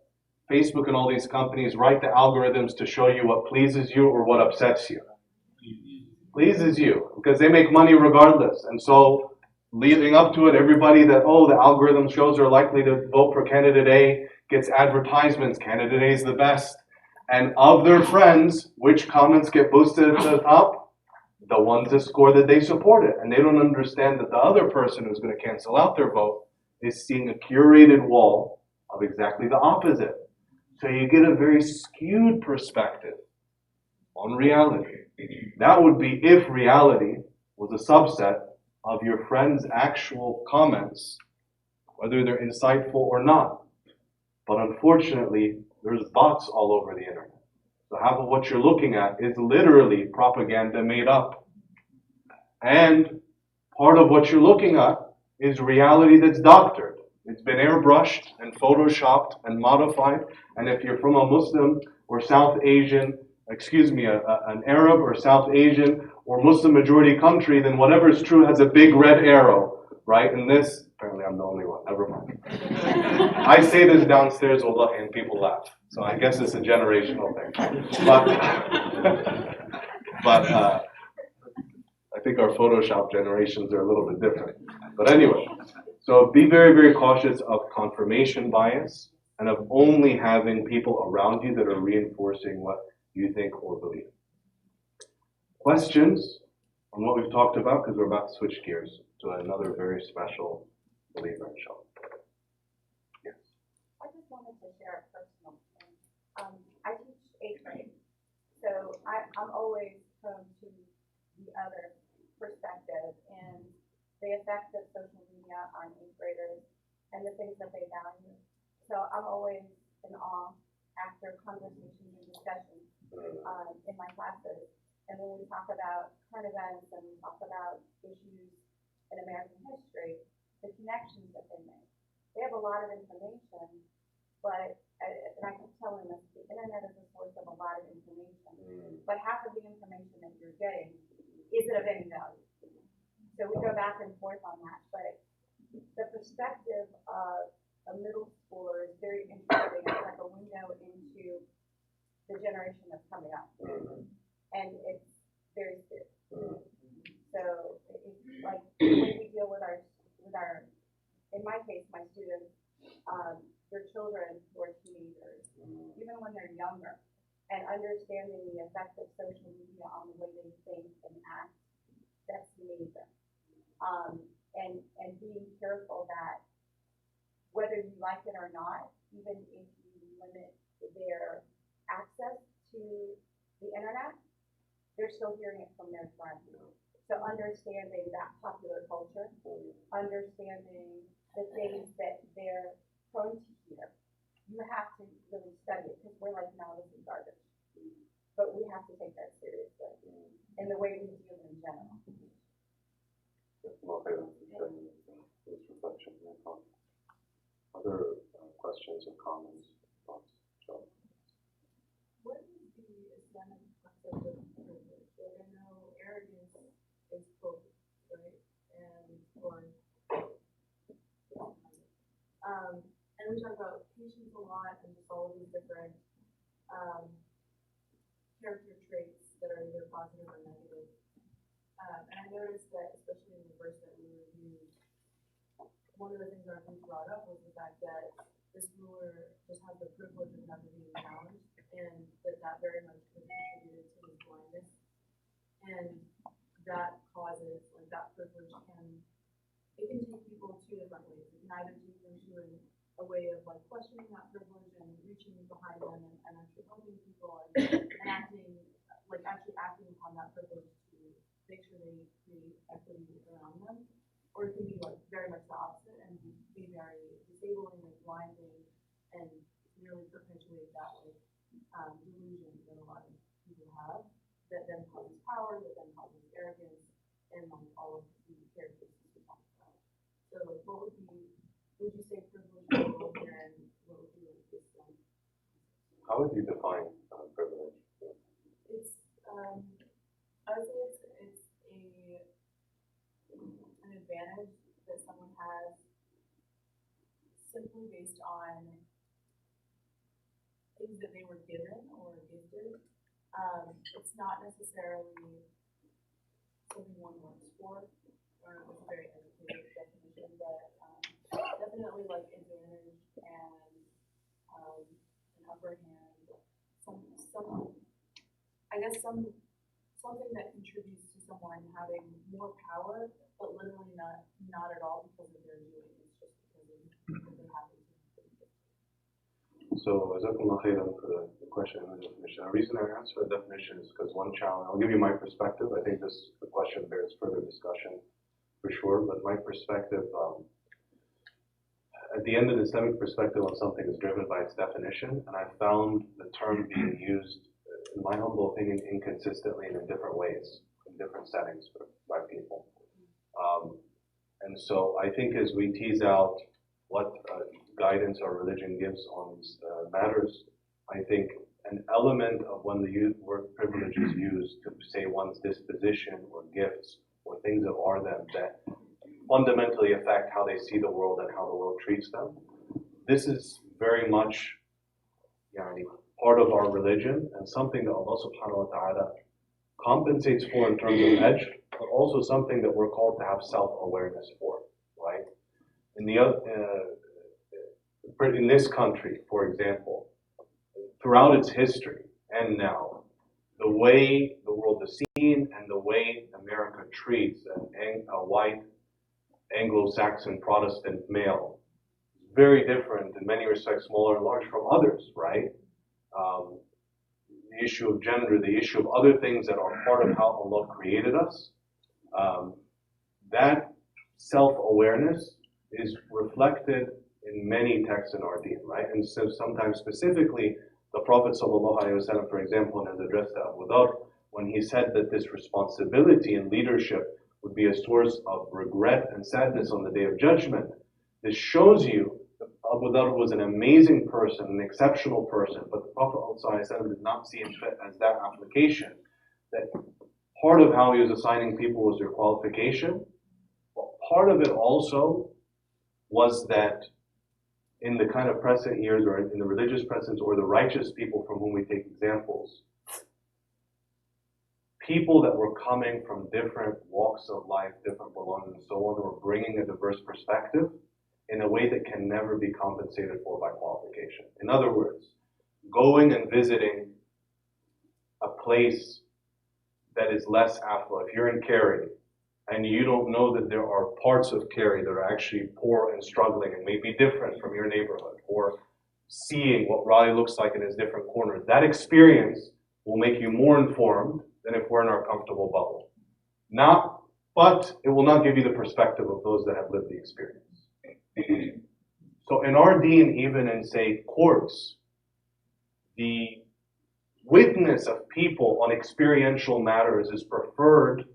Facebook and all these companies write the algorithms to show you what pleases you or what upsets you. Pleases you, because they make money regardless. And so leading up to it, everybody that, the algorithm shows are likely to vote for candidate A gets advertisements, candidate A is the best. And of their friends, which comments get boosted to the top? The ones that score that they support it. And they don't understand that the other person who's going to cancel out their vote is seeing a curated wall of exactly the opposite. So you get a very skewed perspective on reality. That would be if reality was a subset of your friend's actual comments, whether they're insightful or not. But unfortunately, there's bots all over the internet. So half of what you're looking at is literally propaganda made up. And part of what you're looking at is reality that's doctored. It's been airbrushed and photoshopped and modified. And if you're from a Muslim or South Asian, an Arab or South Asian or Muslim majority country, then whatever is true has a big red arrow, right? And this, apparently I'm the only one, never mind. I say this downstairs, wallahi, and people laugh. So I guess it's a generational thing. But I think our Photoshop generations are a little bit different. But anyway, so be very, very cautious of confirmation bias and of only having people around you that are reinforcing what you think or believe. Questions on what we've talked about, because we're about to switch gears to another very special believer, inshallah. Yes. I just wanted to share a personal thing. I teach 8th grade, so I'm always prone to the other perspective and the effect of social media on 8th graders and the things that they value. So I'm always in awe after conversations and discussions in my classes. And when we talk about current events and we talk about issues in American history, the connections that they make. They have a lot of information, but, and I keep telling them, the internet is a source of a lot of information, but half of the information that you're getting isn't of any value. So we go back and forth on that, but the perspective of a middle schooler is very interesting. It's like a window into the generation that's coming up, and it's very serious. So it's like the way we deal with our, in my case, my students, their children who are teenagers, even when they're younger, and understanding the effect of social media on the way they think and act, that's major. And being careful that whether you like it or not, even if you limit their access to the internet, they're still hearing it from their friends. So understanding that popular culture, understanding the things that they're prone to hear, you have to really study it because we're like, no, this is garbage. But we have to take that seriously in the way we deal in general. Other questions or comments? Thoughts? What is the Islamic concept of privilege? I know arrogance is close, right? And we talk about patience a lot and just all of these different character traits that are either positive or negative. And I noticed that, especially in the verse that we reviewed, one of the things our group brought up was the fact that this ruler just has the privilege of never being challenged, and that very much contributed to his blindness. And that causes, like, that privilege can take people two different ways. It can either take them to a way of, like, questioning that privilege and reaching behind them and actually helping people and actually acting upon that privilege to make sure they create equity around them. or it can be like very much the opposite and be very disabling and blinding and really perpetuate that like delusion that a lot of people have that then causes power, that then causes arrogance, and like all of the characteristics we talked about. So like what would you say privilege is a role here and what would be like this How would you define privilege? It's I would say it's an advantage that someone has simply based on things that they were given or gifted. It's not necessarily something one works for, or it's a very educated definition, but definitely like advantage and an upper hand, something that contributes to someone having more power, but literally not at all because of their doing. It's just because of they happen to be. So, Jazakumullah khairan for the question and the definition. The reason I answer the definition is because one challenge, I'll give you my perspective. I think the question bears further discussion for sure, but my perspective, at the end of the Islamic perspective on something is driven by its definition, and I found the term being used, in my humble opinion, inconsistently and in different ways, in different settings by people. And so I think as we tease out what guidance our religion gives on these matters, I think an element of when the word privilege is used to say one's disposition or gifts or things that are them that fundamentally affect how they see the world and how the world treats them. This is very much part of our religion and something that Allah subhanahu wa ta'ala compensates for in terms of edge, but also something that we're called to have self-awareness for, right? In this country, for example, throughout its history and now, the way the world is seen and the way America treats a white Anglo-Saxon Protestant male is very different in many respects, smaller and large, from others, right? The issue of gender, the issue of other things that are part of how Allah created us, that self-awareness is reflected in many texts in our deen, right? And so sometimes specifically, the Prophet ﷺ, for example, in his address to Abu Dhar, when he said that this responsibility in leadership would be a source of regret and sadness on the Day of Judgment, this shows you that Abu Dhar was an amazing person, an exceptional person, but the Prophet ﷺ did not see him fit as that application. That part of how he was assigning people was their qualification, but part of it also was that in the kind of present years, or in the religious presence, or the righteous people from whom we take examples, people that were coming from different walks of life, different belongings, and so on, were bringing a diverse perspective in a way that can never be compensated for by qualification. In other words, going and visiting a place that is less affluent. If you're in Cary, and you don't know that there are parts of Cary that are actually poor and struggling and may be different from your neighborhood, or seeing what Raleigh looks like in its different corners, that experience will make you more informed than if we're in our comfortable bubble. But it will not give you the perspective of those that have lived the experience. So in our deen, even in, say, courts, the witness of people on experiential matters is preferred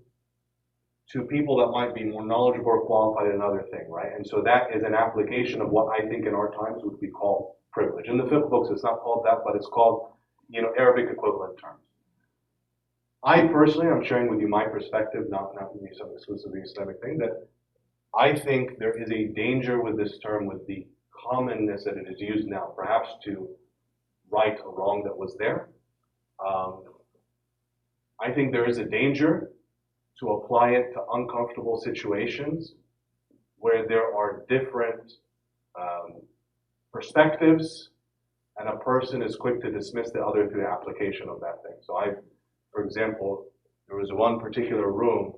to people that might be more knowledgeable or qualified in another thing, right? And so that is an application of what I think in our times would be called privilege. In the fiqh books, it's not called that, but it's called, Arabic equivalent terms. I personally, I'm sharing with you my perspective, not some exclusively Islamic thing, that I think there is a danger with this term, with the commonness that it is used now, perhaps to right a wrong that was there. I think there is a danger to apply it to uncomfortable situations where there are different perspectives and a person is quick to dismiss the other through the application of that thing. So for example, there was one particular room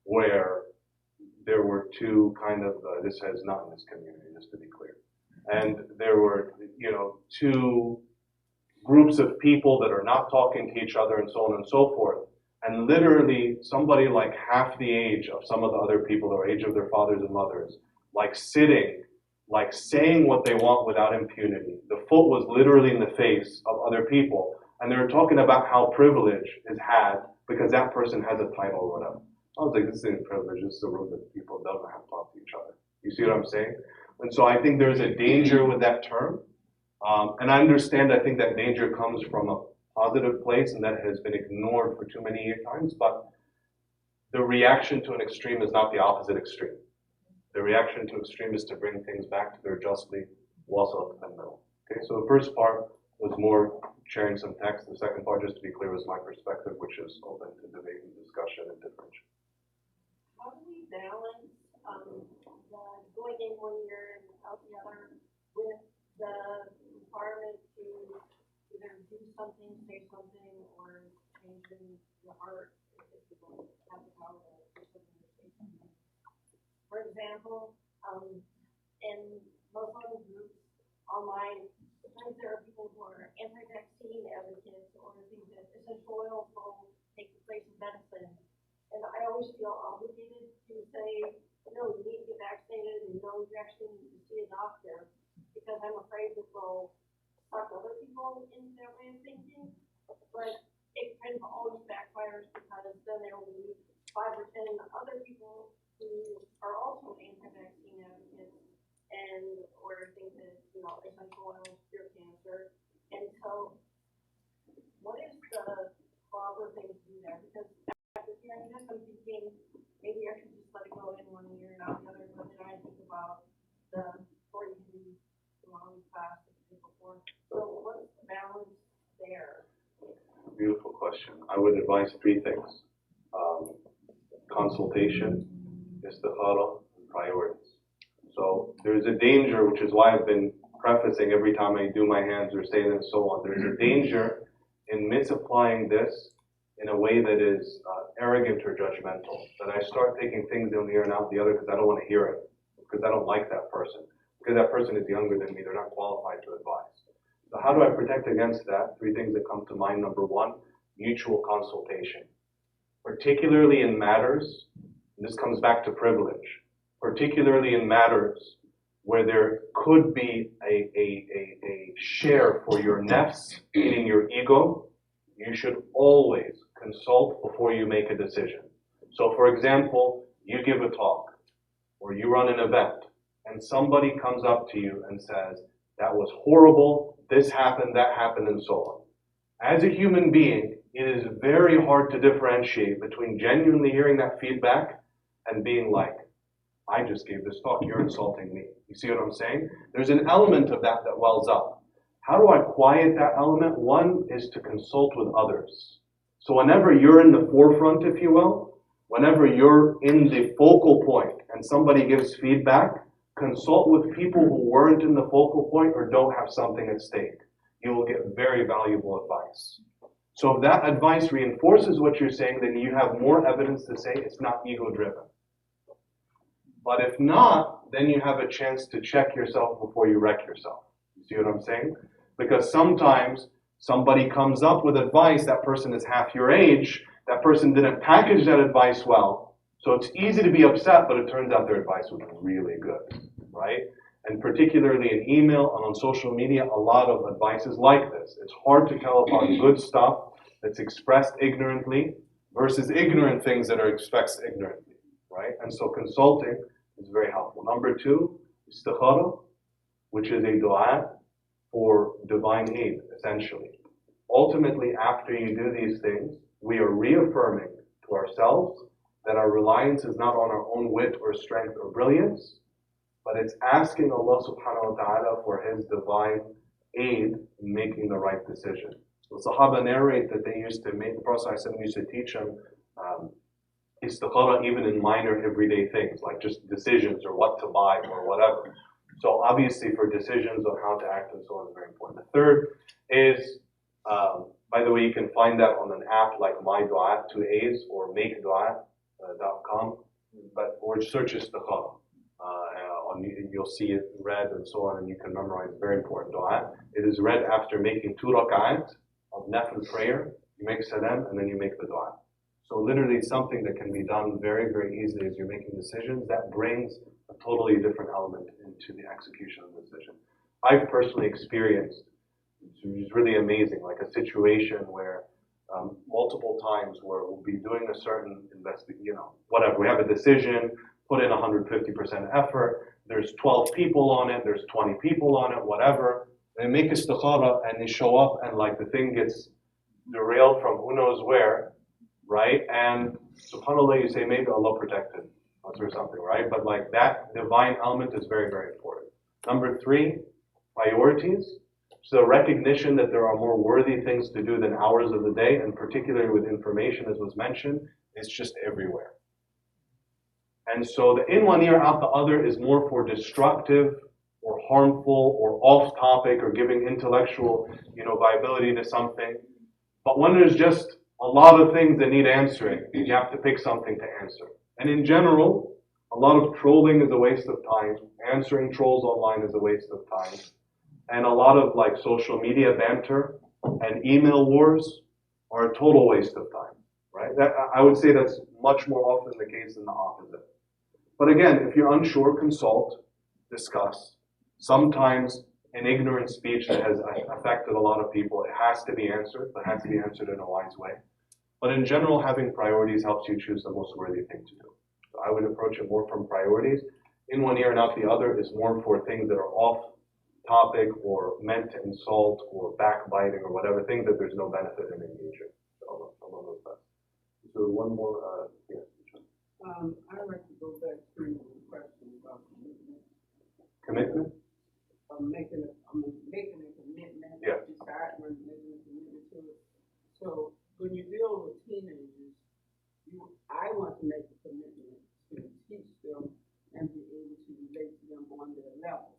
where there were two this is not in this community, just to be clear. And there were, two groups of people that are not talking to each other and so on and so forth. And literally, somebody like half the age of some of the other people, or age of their fathers and mothers, like sitting, like saying what they want without impunity. The foot was literally in the face of other people. And they were talking about how privilege is had because that person has a title or whatever. I was like, this isn't privilege, this is a room that people don't have to talk to each other. You see what I'm saying? And so I think there's a danger with that term. And I understand, I think that danger comes from a positive place and that has been ignored for too many times, but the reaction to an extreme is not the opposite extreme. The reaction to extreme is to bring things back to their justly wasat and middle. Okay, so the first part was more sharing some text. The second part, just to be clear, was my perspective, which is open to debate and discussion and differentiation. How do we balance, the going in one year and out the other with the requirement to either do something, say something, or change in the heart if you don't have the power to do something or say something? For example, in Muslim groups online, sometimes there are people who are anti-vaccine advocates or think that essential oils will take the place of medicine. And I always feel obligated to say, no, you need to get vaccinated, and no, you actually need to see a doctor, because I'm afraid that they'll suck other people into their way of thinking. But it kind of always backfires because then there will be 5 or 10 other people who are also anti-vaccine advocates and or think that, essential oils cure cancer. And so what is the proper thing to do there? Because after hearing this, I'm thinking maybe I should just let it go in one year and out the other, but then I think about the 40 days long fast that the day before. So what's the balance there? Beautiful question. I would advise 3 things. Consultation, istikhara, and priorities. So there's a danger, which is why I've been prefacing every time I do my hands or say them and so on. There's a danger in misapplying this in a way that is arrogant or judgmental. That I start taking things in here and out the other because I don't want to hear it, because I don't like that person, because that person is younger than me, they're not qualified to advise. So how do I protect against that? 3 things that come to mind. Number 1, mutual consultation. Particularly in matters, and this comes back to privilege, particularly in matters where there could be a share for your nafs, meaning your ego, you should always consult before you make a decision. So for example, you give a talk, or you run an event, and somebody comes up to you and says, that was horrible, this happened, that happened, and so on. As a human being, it is very hard to differentiate between genuinely hearing that feedback and being like, I just gave this talk, you're insulting me. You see what I'm saying? There's an element of that that wells up. How do I quiet that element? 1 is to consult with others. So whenever you're in the forefront, if you will, whenever you're in the focal point and somebody gives feedback, consult with people who weren't in the focal point or don't have something at stake. You will get very valuable advice. So if that advice reinforces what you're saying, then you have more evidence to say it's not ego-driven. But if not, then you have a chance to check yourself before you wreck yourself. You see what I'm saying? Because sometimes somebody comes up with advice, that person is half your age, that person didn't package that advice well, so it's easy to be upset, but it turns out their advice was really good, right? And particularly in email and on social media, a lot of advice is like this. It's hard to tell apart good stuff that's expressed ignorantly versus ignorant things that are expressed ignorantly, right? And so consulting is very helpful. Number 2, istikhara, which is a dua for divine aid, essentially. Ultimately, after you do these things, we are reaffirming to ourselves that our reliance is not on our own wit or strength or brilliance, but it's asking Allah subhanahu wa ta'ala for His divine aid in making the right decision. The Sahaba narrate that they used to make, the Prophet used to teach them istikhara even in minor everyday things, like just decisions or what to buy or whatever. So obviously for decisions on how to act and so on is very important. The third is, by the way, you can find that on an app like My Dua, 2 A's, or makedua.com, or search istikhara. You'll see it read and so on, and you can memorize. Very important dua. It is read after making 2 rak'at of nafil prayer. You make salam and then you make the dua. So literally something that can be done very, very easily as you're making decisions, that brings a totally different element into the execution of the decision. I've personally experienced, which is really amazing, like a situation where multiple times where we'll be doing a certain whatever, we have a decision, put in 150% effort, there's 12 people on it, there's 20 people on it, whatever. They make istikhara and they show up and like the thing gets derailed from who knows where, right? And subhanAllah, you say maybe Allah protected us or something, right? But like that divine element is very, very important. Number 3, priorities. So recognition that there are more worthy things to do than hours of the day, and particularly with information, as was mentioned, it's just everywhere. And so the in one ear, out the other is more for destructive or harmful or off topic or giving intellectual, viability to something. But when there's just a lot of things that need answering, you have to pick something to answer. And in general, a lot of trolling is a waste of time. Answering trolls online is a waste of time. And a lot of like social media banter and email wars are a total waste of time, right? I would say that's much more often the case than the opposite. But again, if you're unsure, consult, discuss. Sometimes an ignorant speech that has affected a lot of people, it has to be answered, but it has to be answered in a wise way. But in general, having priorities helps you choose the most worthy thing to do. So I would approach it more from priorities. In one ear and out the other is more for things that are off topic or meant to insult or backbiting or whatever, things that there's no benefit in engaging. So Allah knows best. So one more, I'd like to go back to the question about commitment. Commitment? I'm making a commitment. Yeah. Decide when making a commitment to it. So when you deal with teenagers, I want to make a commitment to teach them and be able to relate to them on their level.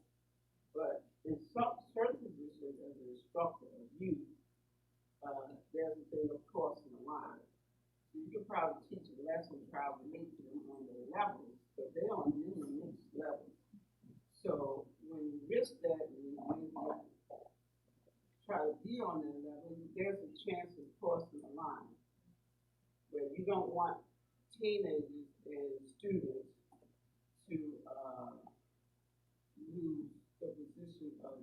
But in some certain positions as an instructor of youth, there's a thing of crossing the line. So you can probably teach a lesson, probably relate to them on their levels, but they're on many mixed levels. So when you risk that and you maybe try to be on their level, there's a chance of crossing the line. Where you don't want teenagers and students to lose the position of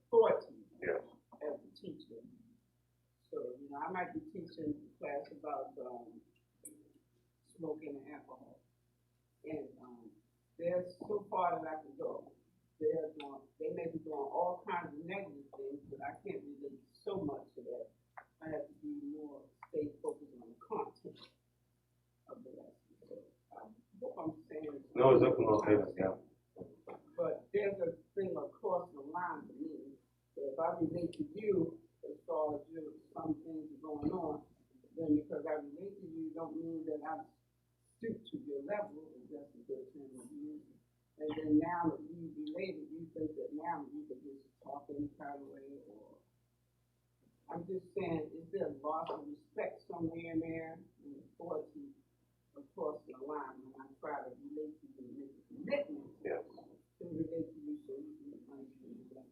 authority as a teacher. So, I might be teaching a class about smoking and alcohol. And there's so far that I can go. They may be doing all kinds of negative things, but I can't relate so much to that. I have to be more stay focused on the content of the lesson. So I hope I'm saying it. No, it's definitely yeah. But there's a thing across the line to me. So if I relate to you as far as some things are going on, then because I relate to you don't mean that I'm stoop to your level, and that's a good thing to use. And then now that you related, you think that now you can just talk any kind of way, or I'm just saying, is there a loss of respect somewhere in there, and authority across the line when I try to relate to you and make a commitment to relate to you so you can understand that?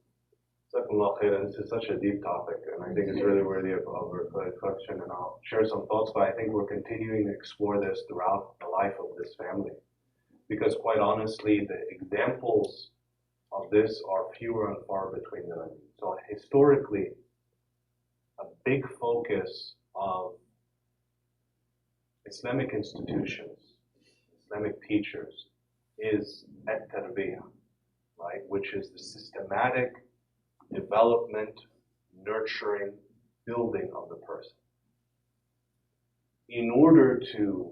Jazakumullah khairan. This is such a deep topic, and I think it's really worthy of reflection, and I'll share some thoughts, but I think we're continuing to explore this throughout the life of this family. Because quite honestly, the examples of this are fewer and far between than I mean. So historically, a big focus of Islamic institutions, Islamic teachers, is at-tarbiyah, right? Which is the systematic development, nurturing, building of the person. In order to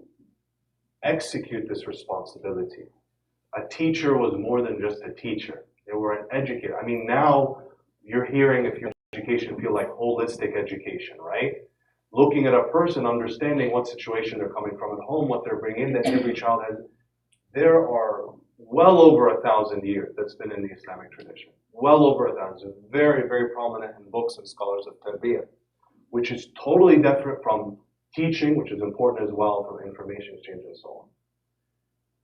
execute this responsibility, a teacher was more than just a teacher. They were an educator. I mean, now you're hearing, if you're in education, feel like holistic education, right? Looking at a person, understanding what situation they're coming from at home, what they're bringing in, that every child has. There are well over 1,000 years that's been in the Islamic tradition. Well over 1,000. Very, very prominent in books and scholars of tarbiyah, which is totally different from teaching, which is important as well, from information exchange and so on.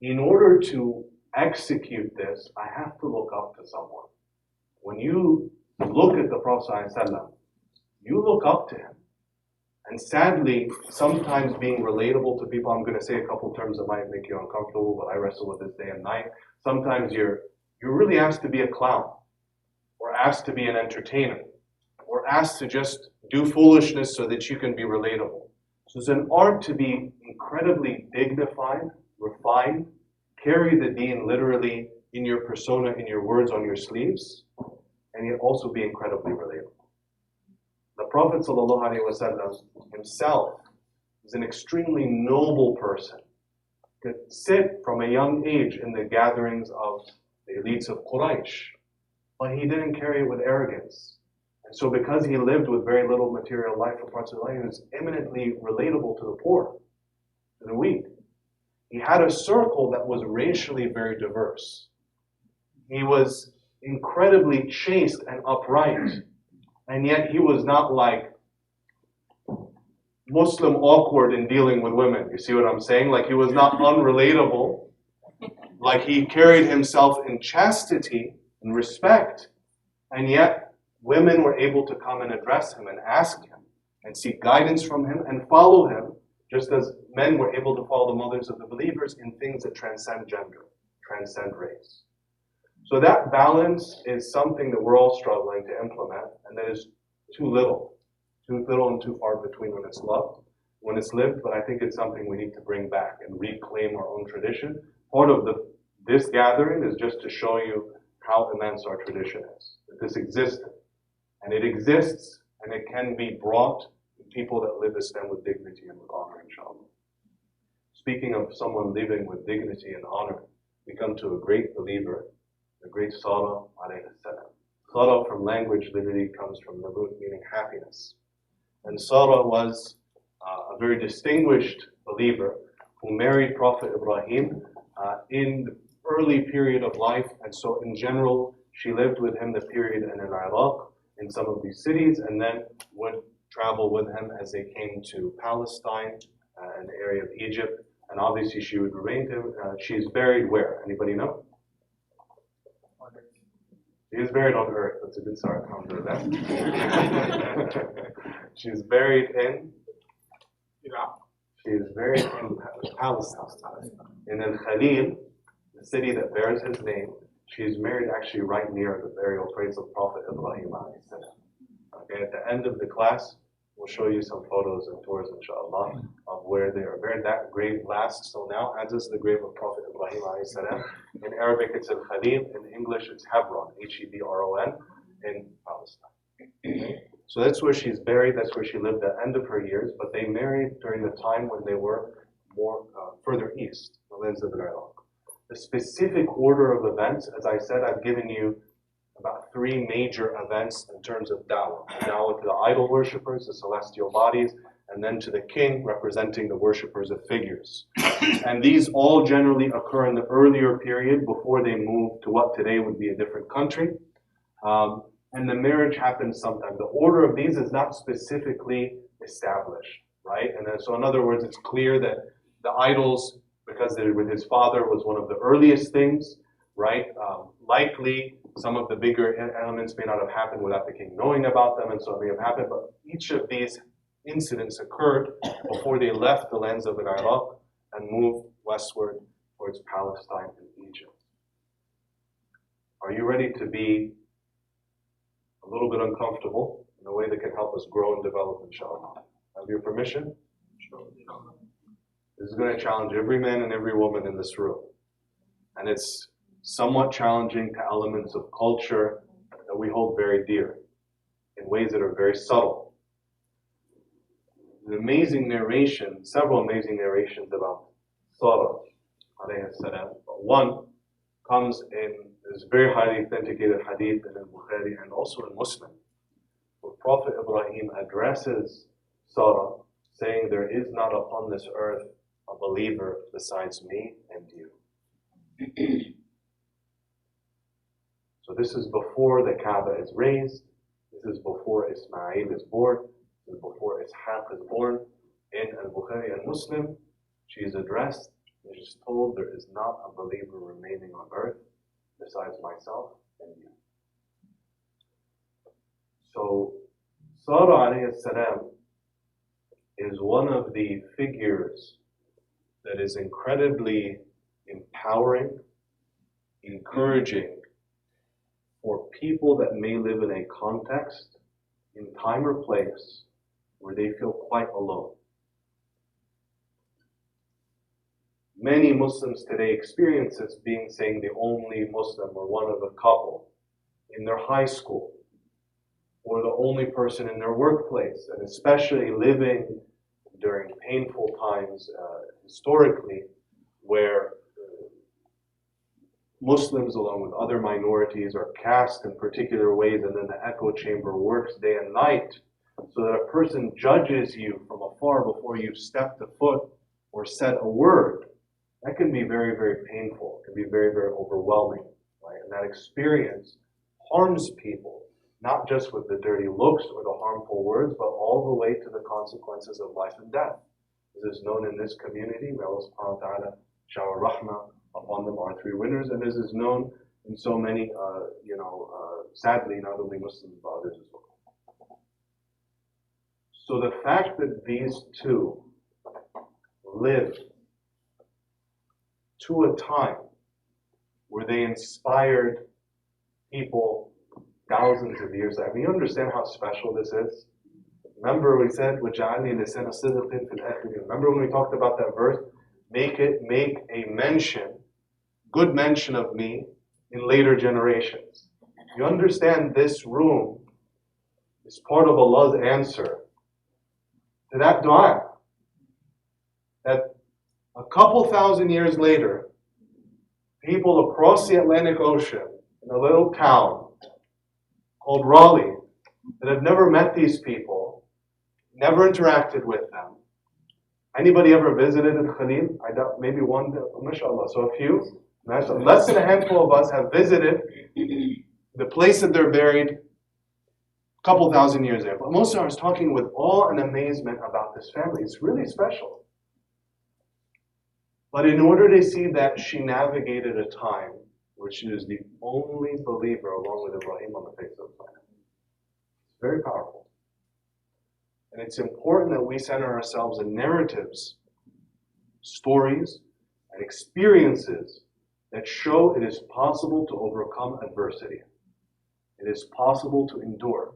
In order to execute this, I have to look up to someone. When you look at the Prophet ﷺ, you look up to him. And sadly, sometimes being relatable to people, I'm going to say a couple terms that might make you uncomfortable, but I wrestle with this day and night. Sometimes you're really asked to be a clown, or asked to be an entertainer, or asked to just do foolishness so that you can be relatable. So it's an art to be incredibly dignified, refined, carry the deen literally in your persona, in your words, on your sleeves, and yet also be incredibly relatable. The Prophet ﷺ himself is an extremely noble person. Could sit from a young age in the gatherings of the elites of Quraysh, but he didn't carry it with arrogance. And so because he lived with very little material life for parts of life, he was eminently relatable to the poor, to the weak. He had a circle that was racially very diverse. He was incredibly chaste and upright. And yet he was not like Muslim awkward in dealing with women. You see what I'm saying? Like he was not unrelatable. Like he carried himself in chastity and respect. And yet women were able to come and address him and ask him and seek guidance from him and follow him, just as men were able to follow the mothers of the believers in things that transcend gender, transcend race. So that balance is something that we're all struggling to implement, and that is too little and too far between when it's lived, but I think it's something we need to bring back and reclaim our own tradition. Part of this gathering is just to show you how immense our tradition is, that this existed, and it exists, and it can be brought to people that live Islam with dignity and with honor, inshallah. Speaking of someone living with dignity and honor, we come to a great believer, the great Sarah alayhi salam. Sarah from language literally comes from the root meaning happiness. And Sarah was a very distinguished believer who married Prophet Ibrahim in the early period of life. And so in general, she lived with him the period in Iraq, in some of these cities, and then would travel with him as they came to Palestine and the area of Egypt. And obviously she would remain him. She's buried where? Anybody know? She is buried on earth. That's a good start. Alhamdulillah. She's buried in Iraq. She is buried in Palestine. In Al-Khalil, the city that bears his name, she is married actually right near the burial place of Prophet Ibrahim. Okay, at the end of the class, we'll show you some photos and tours, inshallah, of where they are buried. That grave lasts till now, as is the grave of Prophet Ibrahim. In Arabic, it's Al-Khalil. In English, it's Hebron, Hebron, in Palestine. Okay? So that's where she's buried. That's where she lived at the end of her years. But they married during the time when they were more further east, the lands of Iraq. The specific order of events, as I said, I've given you about 3 major events in terms of dawah. Dawah to the idol worshippers, the celestial bodies, and then to the king representing the worshippers of figures. And these all generally occur in the earlier period before they move to what today would be a different country. And the marriage happens sometime. The order of these is not specifically established, right? And then, so in other words, it's clear that the idols, because they're with his father, was one of the earliest things, right? Likely some of the bigger elements may not have happened without the king knowing about them, and so it may have happened, but each of these incidents occurred before they left the lands of Iraq and moved westward towards Palestine and Egypt. Are you ready to be a little bit uncomfortable in a way that can help us grow and develop, inshallah? Have your permission? This is going to challenge every man and every woman in this room. And it's somewhat challenging to elements of culture that we hold very dear in ways that are very subtle. An amazing narration, several amazing narrations about Sarah alayhi salam. One comes in this very highly authenticated hadith in Al-Bukhari and also in Muslim, where Prophet Ibrahim addresses Sarah, saying, "There is not upon this earth a believer besides me and you." So this is before the Kaaba is raised. This is before Ismail is born. This is before Ishaq is born. In Al-Bukhari and Muslim, she is addressed and she's told, "There is not a believer remaining on earth besides myself and you." So Sarah alayhi salam is one of the figures that is incredibly empowering, encouraging for people that may live in a context, in time or place, where they feel quite alone. Many Muslims today experience this being, saying, the only Muslim or one of a couple in their high school, or the only person in their workplace, and especially living during painful times historically, where Muslims, along with other minorities, are cast in particular ways, and then the echo chamber works day and night, so that a person judges you from afar before you've stepped a foot or said a word. That can be very, very painful. It can be very, very overwhelming, right? And that experience harms people, not just with the dirty looks or the harmful words, but all the way to the consequences of life and death. This is known in this community. May Allah subhanahu wa ta'ala shower rahmah upon them, our three winners, and this is known in so many, sadly, not only Muslims, but others as well. So the fact that these two lived to a time where they inspired people thousands of years. I mean, you understand how special this is? Remember we said, وَجَعَلْنِي لِسَانَ صِدْقٍ فِي الْآخِرِينَ. Remember when we talked about that verse? Make a mention, good mention of me in later generations. You understand this room is part of Allah's answer to that dua. That a couple thousand years later, people across the Atlantic Ocean in a little town called Raleigh that have never met these people, never interacted with them. Anybody ever visited in Khalil? I doubt, maybe one, mashallah. So a few, less than a handful of us have visited the place that they're buried a couple thousand years there. But most of us talking with awe and amazement about this family. It's really special. But in order to see that she navigated a time where she was the only believer along with Ibrahim on the face of the planet. It's very powerful. And it's important that we center ourselves in narratives, stories, and experiences that show it is possible to overcome adversity. It is possible to endure.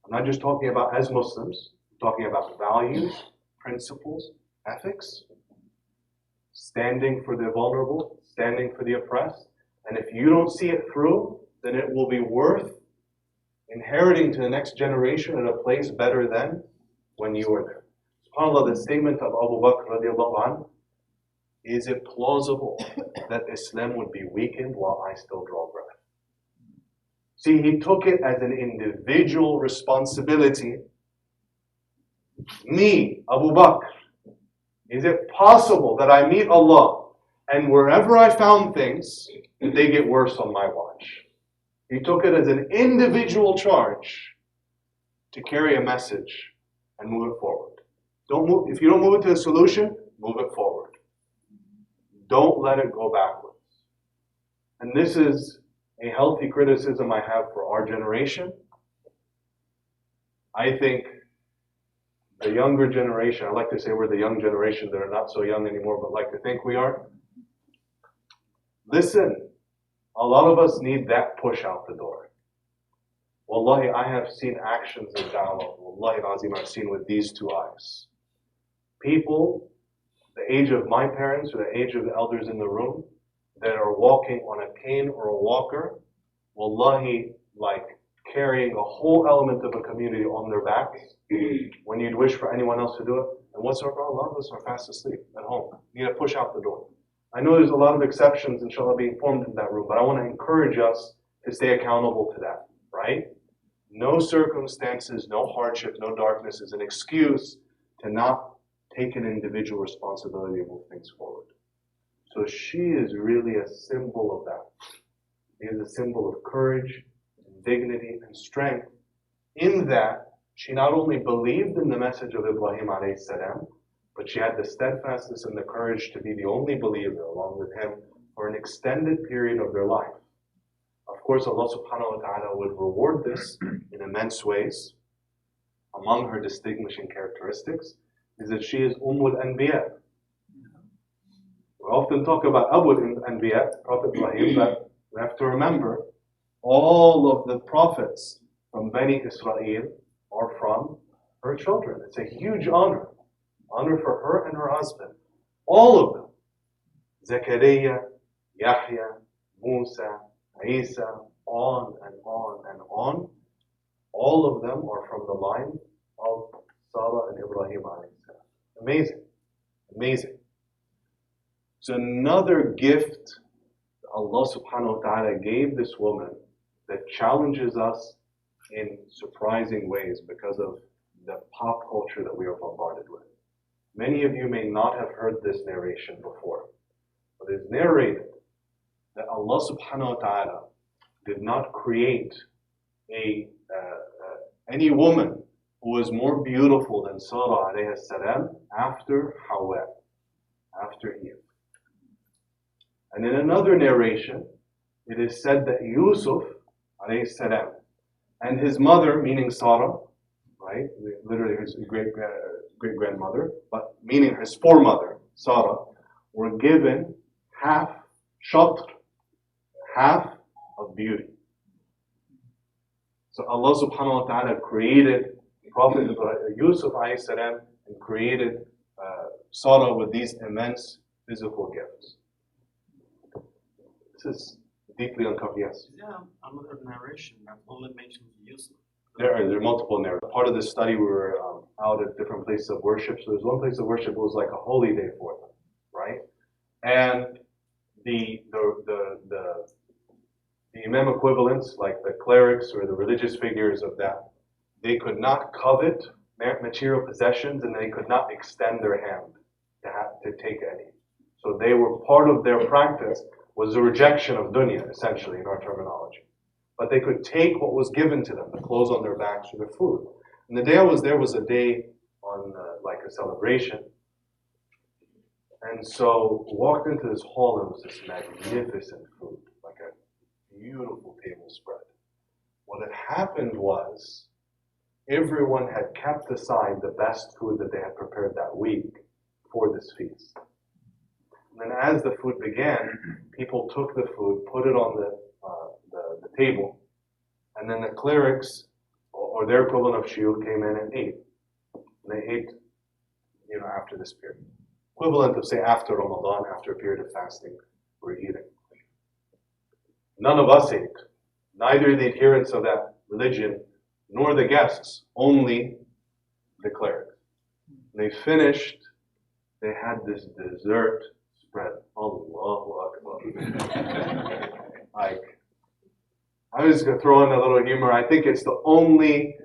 I'm not just talking about as Muslims, I'm talking about values, principles, ethics, standing for the vulnerable, standing for the oppressed. And if you don't see it through, then it will be worth inheriting to the next generation in a place better than when you were there. SubhanAllah, the statement of Abu Bakr radiallahu anh, is it plausible that Islam would be weakened while I still draw breath? See, he took it as an individual responsibility. Me, Abu Bakr, is it possible that I meet Allah and wherever I found things, they get worse on my watch? He took it as an individual charge to carry a message and move it forward. If you don't move it to a solution, move it forward. Don't let it go backwards. And this is a healthy criticism I have for our generation. I think the younger generation, I like to say we're the young generation that are not so young anymore, but like to think we are. Listen, a lot of us need that push out the door. Wallahi, I have seen actions of da'wah. Wallahi al-azim, I've seen with these two eyes. People, the age of my parents or the age of the elders in the room, that are walking on a cane or a walker, wallahi, like carrying a whole element of a community on their backs, when you'd wish for anyone else to do it. And what's our problem? A lot of us are fast asleep at home. You need to push out the door. I know there's a lot of exceptions, inshallah, being formed in that room, but I want to encourage us to stay accountable to that, right? No circumstances, no hardship, no darkness is an excuse to not take an individual responsibility to move things forward. So she is really a symbol of that. She is a symbol of courage, and dignity, and strength, in that she not only believed in the message of Ibrahim alayhi salam, but she had the steadfastness and the courage to be the only believer along with him for an extended period of their life. Of course, Allah subhanahu wa ta'ala would reward this in immense ways. among her distinguishing characteristics is that she is Ummul Anbiya. We often talk about Abu Anbiya, Prophet Ibrahim, but we have to remember all of the prophets from Bani Israel are from her children. It's a huge honor for her and her husband. All of them. Zakaria, Yahya, Musa, Isa, on and on and on. All of them are from the line of Sarah and Ibrahim alayhi salam. Amazing. Amazing. It's another gift Allah subhanahu wa ta'ala gave this woman that challenges us in surprising ways because of the pop culture that we are bombarded with. Many of you may not have heard this narration before, but it's narrated that Allah subhanahu wa ta'ala did not create any woman who was more beautiful than Sarah alayhi salam after Hawa, after Eve. And in another narration, it is said that Yusuf alayhi salam and his mother, meaning Sarah, right, literally his great-grandmother, but meaning his foremother, Sarah, were given half shatr, half of beauty. So Allah subhanahu wa ta'ala created Prophet Yusuf alayhi salam and created Sarah with these immense physical gifts. This is deeply uncovered, yes? Is there another narration that only mentions Yusuf? There are multiple narratives. Part of this study, we were out at different places of worship. So there's one place of worship that was like a holy day for them, right? And the imam equivalents, like the clerics or the religious figures of that, they could not covet material possessions and they could not extend their hand to take any. So they were, part of their practice was the rejection of dunya, essentially, in our terminology. But they could take what was given to them, the clothes on their backs or the food. And the day I was there was a day on like a celebration. And so walked into this hall and it was this magnificent food, like a beautiful table spread. What had happened was everyone had kept aside the best food that they had prepared that week for this feast. And then as the food began, people took the food, put it on the table, and then the clerics, or their equivalent of shiur, came in and ate. And they ate, after this period. Equivalent of, say, after Ramadan, after a period of fasting, we're eating. None of us ate. Neither the adherents of that religion, nor the guests, only the clerics. They finished, they had this dessert spread. Allahu Akbar. Like, I was going to throw in a little humor. I think it's the only,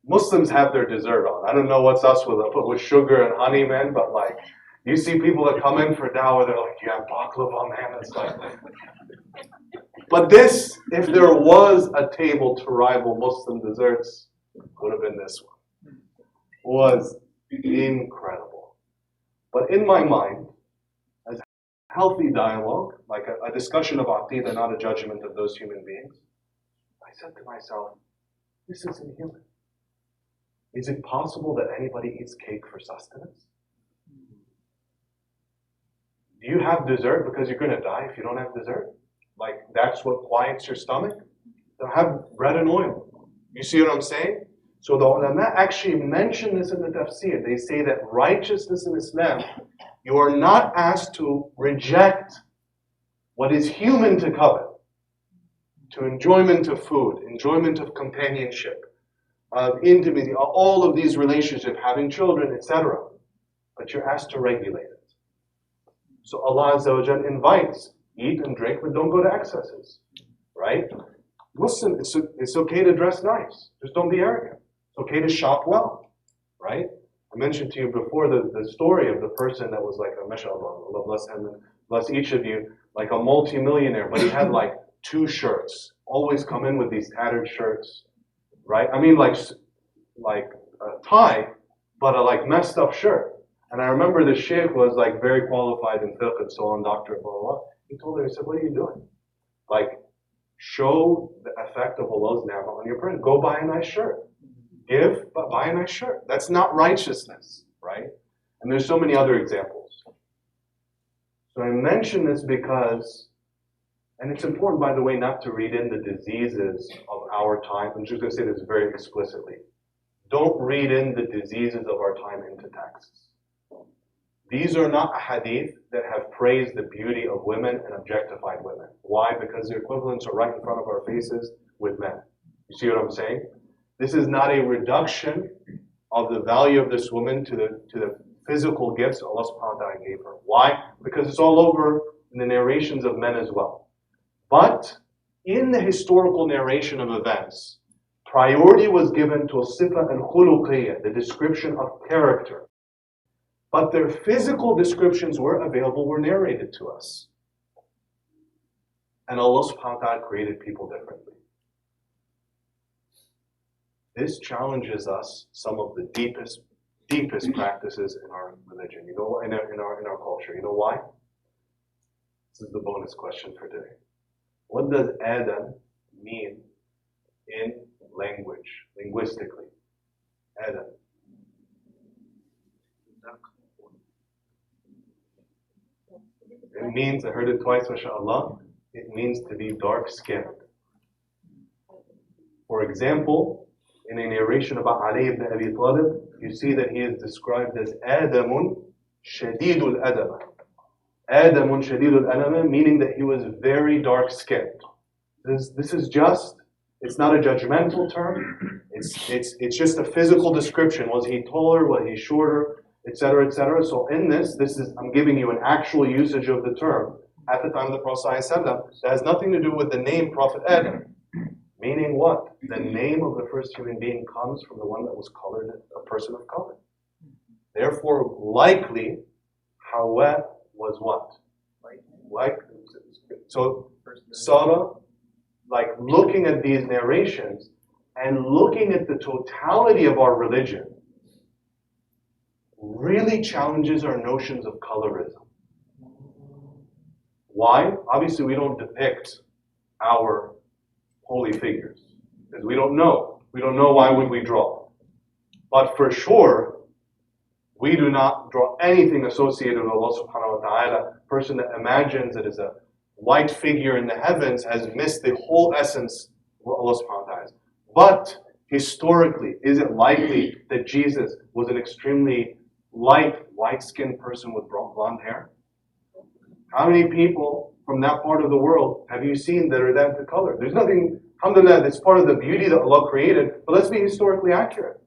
Muslims have their dessert on. I don't know what's us with sugar and honey, man, but you see people that come in for dawah, they're like, yeah, baklava, man. It's like, but this, if there was a table to rival Muslim desserts, would have been this one. Was incredible. But in my mind, as healthy dialogue, like a discussion of aqidah, not a judgment of those human beings, I said to myself, this isn't human. Is it possible that anybody eats cake for sustenance? Do you have dessert because you're going to die if you don't have dessert? That's what quiets your stomach? Then have bread and oil. You see what I'm saying? So the ulama actually mention this in the tafsir. They say that righteousness in Islam, you are not asked to reject what is human to covet, to enjoyment of food, enjoyment of companionship, of intimacy, all of these relationships, having children, etc. But you're asked to regulate it. So Allah Azza wa Jal invites, eat and drink, but don't go to excesses, right? Listen, it's okay to dress nice. Just don't be arrogant. It's okay to shop well, right? I mentioned to you before the story of the person that was mashallah, Allah bless him and bless each of you, like a multi-millionaire, but he had 2 shirts. Always come in with these tattered shirts, right? I mean, like a tie, but a messed up shirt. And I remember the sheikh was very qualified in fiqh and so on, doctor, blah, blah, blah. He told her, he said, what are you doing? Show the effect of Allah's ni'mah on your friend. Go buy a nice shirt. Give, but buy a nice shirt. That's not righteousness, right? And there's so many other examples. So I mention this because, and it's important, by the way, not to read in the diseases of our time. I'm just going to say this very explicitly. Don't read in the diseases of our time into texts. These are not hadith that have praised the beauty of women and objectified women. Why? Because the equivalents are right in front of our faces with men. You see what I'm saying? This is not a reduction of the value of this woman to the physical gifts Allah subhanahu wa ta'ala gave her. Why? Because it's all over in the narrations of men as well. But in the historical narration of events, priority was given to sifa and khuluqiyya, the description of character. But their physical descriptions were available, were narrated to us. And Allah subhanahu wa ta'ala created people differently. This challenges us some of the deepest practices in our religion. You know, in our culture. You know why? This is the bonus question for today. What does Adam mean in language, linguistically? Adam. It means, I heard it twice, mashallah, it means to be dark-skinned. For example, in a narration about Ali ibn Abi Talib, you see that he is described as Adamun Shadidul Adama. Adamun Shadidul Adama, meaning that he was very dark-skinned. This is just, it's not a judgmental term, it's just a physical description. Was he taller, was he shorter, etc., etc. So in this is, I'm giving you an actual usage of the term at the time of the Prophet ﷺ that has nothing to do with the name Prophet Adam. Meaning what? The name of the first human being comes from the one that was colored, a person of color. Therefore, likely, Hawa was what? Like, so Sarah, like looking at these narrations and looking at the totality of our religion, really challenges our notions of colorism. Why? Obviously, we don't depict our holy figures because we don't know. We don't know why would we draw. But for sure, we do not draw anything associated with Allah subhanahu wa ta'ala. A person that imagines it is a white figure in the heavens has missed the whole essence of what Allah subhanahu wa ta'ala is. But historically, is it likely that Jesus was an extremely light, white-skinned person with blonde hair? How many people from that part of the world have you seen that are that color? There's nothing, alhamdulillah, that's part of the beauty that Allah created, but let's be historically accurate.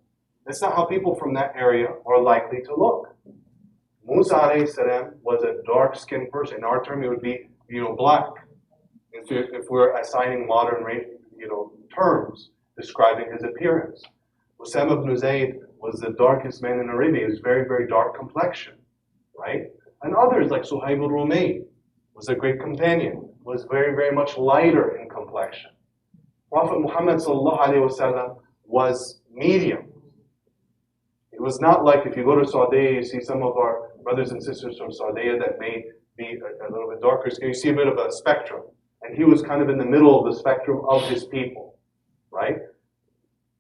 That's not how people from that area are likely to look. Musa alayhi salam was a dark-skinned person. In our term, it would be, black. If we're assigning modern, terms describing his appearance. Usama ibn Zayd was the darkest man in Arabia. He was very, very dark complexion, right? And others like Suhaib al-Rumayy was a great companion, was very, very much lighter in complexion. Prophet Muhammad sallallahu alaihi wasallam was medium. It was not like if you go to Saudi, you see some of our brothers and sisters from Saudi that may be a little bit darker skin. You see a bit of a spectrum. And he was kind of in the middle of the spectrum of his people, right?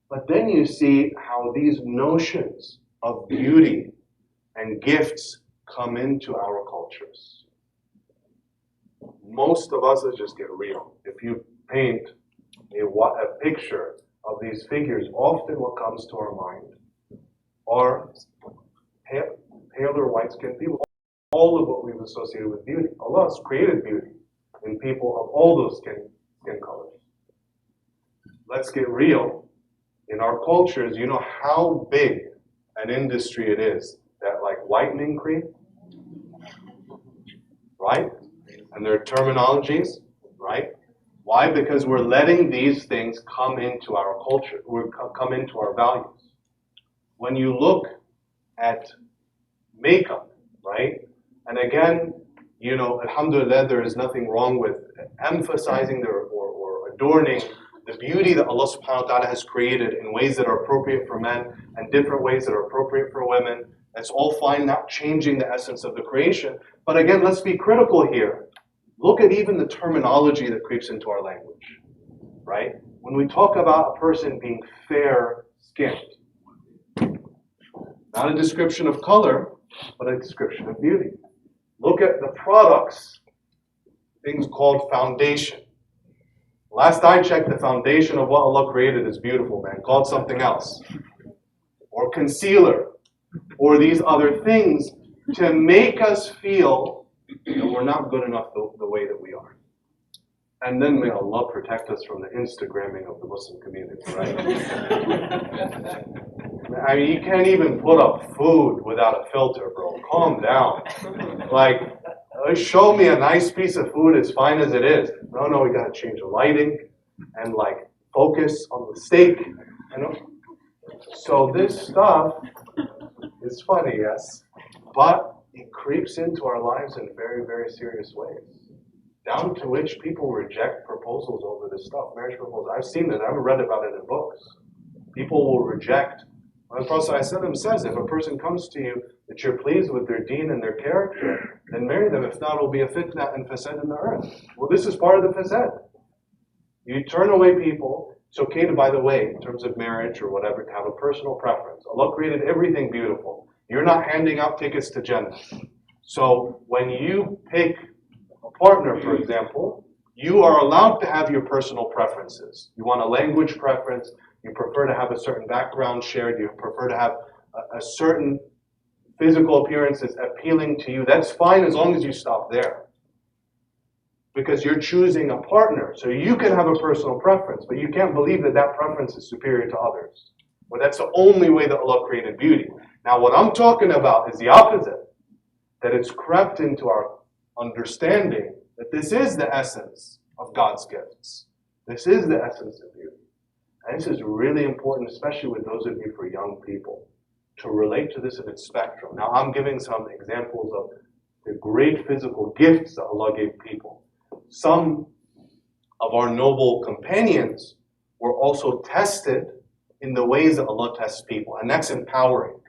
But then you see how these notions of beauty and gifts come into our cultures. Most of us, let's just get real. If you paint a picture of these figures, often what comes to our mind are paler white-skinned people. All of what we've associated with beauty. Allah has created beauty in people of all those skin colors. Let's get real. In our cultures, you know how big an industry it is that like whitening cream, right? And their terminologies, right? Why? Because we're letting these things come into our culture, come into our values. When you look at makeup, right? And again, alhamdulillah, there is nothing wrong with emphasizing or adorning the beauty that Allah subhanahu wa ta'ala has created in ways that are appropriate for men and different ways that are appropriate for women. That's all fine, not changing the essence of the creation. But again, let's be critical here. Look at even the terminology that creeps into our language, right? When we talk about a person being fair skin. Not a description of color, but a description of beauty. Look at the products, things called foundation. Last I checked, the foundation of what Allah created is beautiful, man. Called something else. Or concealer. Or these other things to make us feel that we're not good enough the way that we are. And then may Allah protect us from the Instagramming of the Muslim community, right? I mean, you can't even put up food without a filter, bro. Calm down. Like, show me a nice piece of food as fine as it is. No, we gotta change the lighting and like focus on the steak. So this stuff is funny, yes, but it creeps into our lives in very, very serious ways. Down to which people reject proposals over this stuff, marriage proposals. I've seen it, I've read about it in books. People will reject. The Prophet ﷺ says, if a person comes to you that you're pleased with their deen and their character, then marry them. If not, it will be a fitna and fasad in the earth. Well, this is part of the fasad. You turn away people. It's okay to, by the way, in terms of marriage or whatever, to have a personal preference. Allah created everything beautiful. You're not handing out tickets to Jannah. So when you pick a partner, for example, you are allowed to have your personal preferences. You want a language preference. You prefer to have a certain background shared. You prefer to have a certain physical appearance that's appealing to you. That's fine as long as you stop there. Because you're choosing a partner. So you can have a personal preference, but you can't believe that that preference is superior to others. But that's the only way that Allah created beauty. Now what I'm talking about is the opposite. That it's crept into our understanding that this is the essence of God's gifts. This is the essence of beauty. And this is really important, especially with those of you for young people, to relate to this in its spectrum. Now I'm giving some examples of the great physical gifts that Allah gave people. Some of our noble companions were also tested in the ways that Allah tests people, and that's empowering.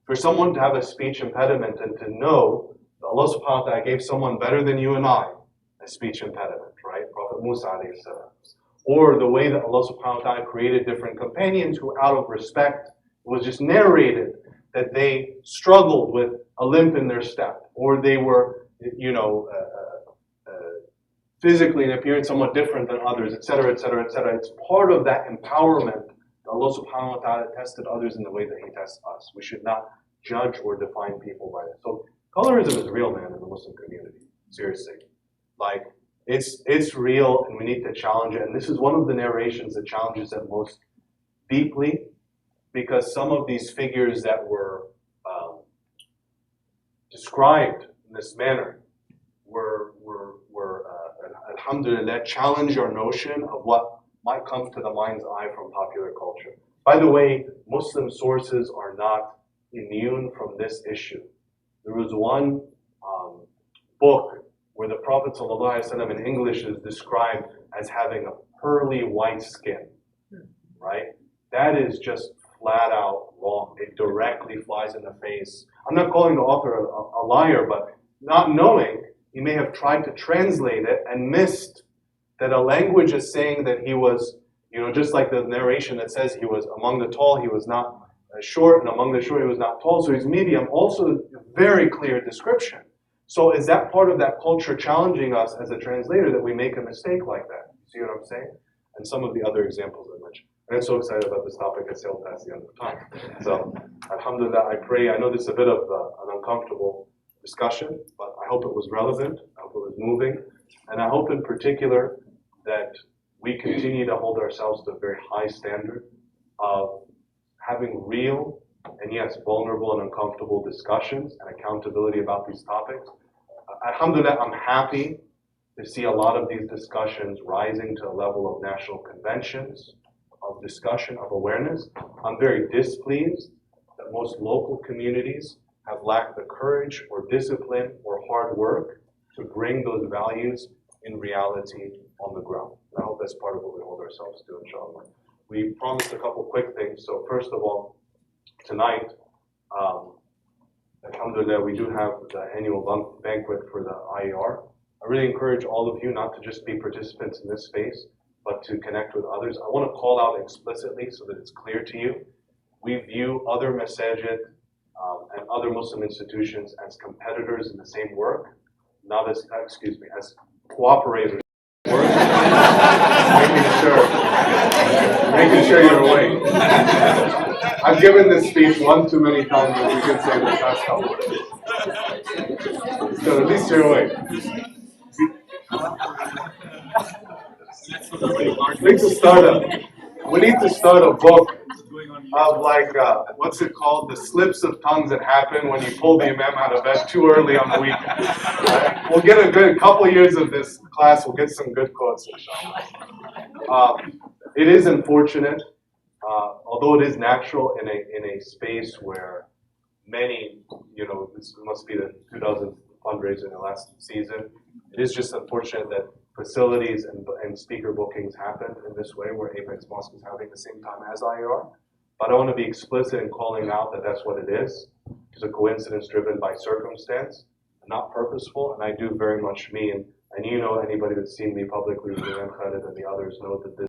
For someone to have a speech impediment and to know that Allah subhanahu wa ta'ala gave someone better than you and I a speech impediment, right? Prophet Musa alayhi salam. Or the way that Allah subhanahu wa ta'ala created different companions who, out of respect, it was just narrated that they struggled with a limp in their step, or they were, physically in appearance somewhat different than others, etc., etc., etc. It's part of that empowerment that Allah subhanahu wa ta'ala tested others in the way that He tests us. We should not judge or define people by that. So colorism is real, man, in the Muslim community. Seriously. Like, it's real, and we need to challenge it. And this is one of the narrations that challenges it most deeply, because some of these figures that were described in this manner were alhamdulillah, challenge our notion of what might come to the mind's eye from popular culture. By the way, Muslim sources are not immune from this issue. There was one book where the Prophet ﷺ in English is described as having a pearly white skin, right? That is just flat out wrong. It directly flies in the face. I'm not calling the author a liar, but not knowing, he may have tried to translate it and missed that a language is saying that he was, just like the narration that says he was among the tall, he was not short, and among the short, he was not tall, so he's medium. Also, a very clear description. So is that part of that culture challenging us as a translator that we make a mistake like that? See what I'm saying? And some of the other examples I mentioned. I'm so excited about this topic, I sailed past the end of time. So, alhamdulillah, I pray. I know this is a bit of an uncomfortable discussion, but I hope it was relevant, I hope it was moving, and I hope in particular that we continue to hold ourselves to a very high standard of having real and yes, vulnerable and uncomfortable discussions and accountability about these topics. Alhamdulillah, I'm happy to see a lot of these discussions rising to a level of national conventions, of discussion, of awareness. I'm very displeased that most local communities have lacked the courage or discipline or hard work to bring those values in reality on the ground. And I hope that's part of what we hold ourselves to, inshallah. We promised a couple quick things. So first of all, tonight, alhamdulillah, we do have the annual banquet for the IER. I really encourage all of you not to just be participants in this space, but to connect with others. I want to call out explicitly so that it's clear to you we view other masajid and other Muslim institutions as competitors in the same work, not as, as cooperators. Making sure you're awake. I've given this speech one too many times, as you can say, the past couple of days. So at least you're awake. We need to start a book of like, what's it called? The slips of tongues that happen when you pull the imam out of bed too early on the weekend. Right? We'll get a good couple years of this class. We'll get some good quotes, inshallah. It is unfortunate, although it is natural in a space where many, this must be the 2000 fundraiser in the last season. It is just unfortunate that facilities and speaker bookings happen in this way, where Apex Mosque is having the same time as IR. But I want to be explicit in calling out that that's what it is. It's a coincidence driven by circumstance, not purposeful. And I do very much mean, and anybody that's seen me publicly with Imam Khalid and the others know that this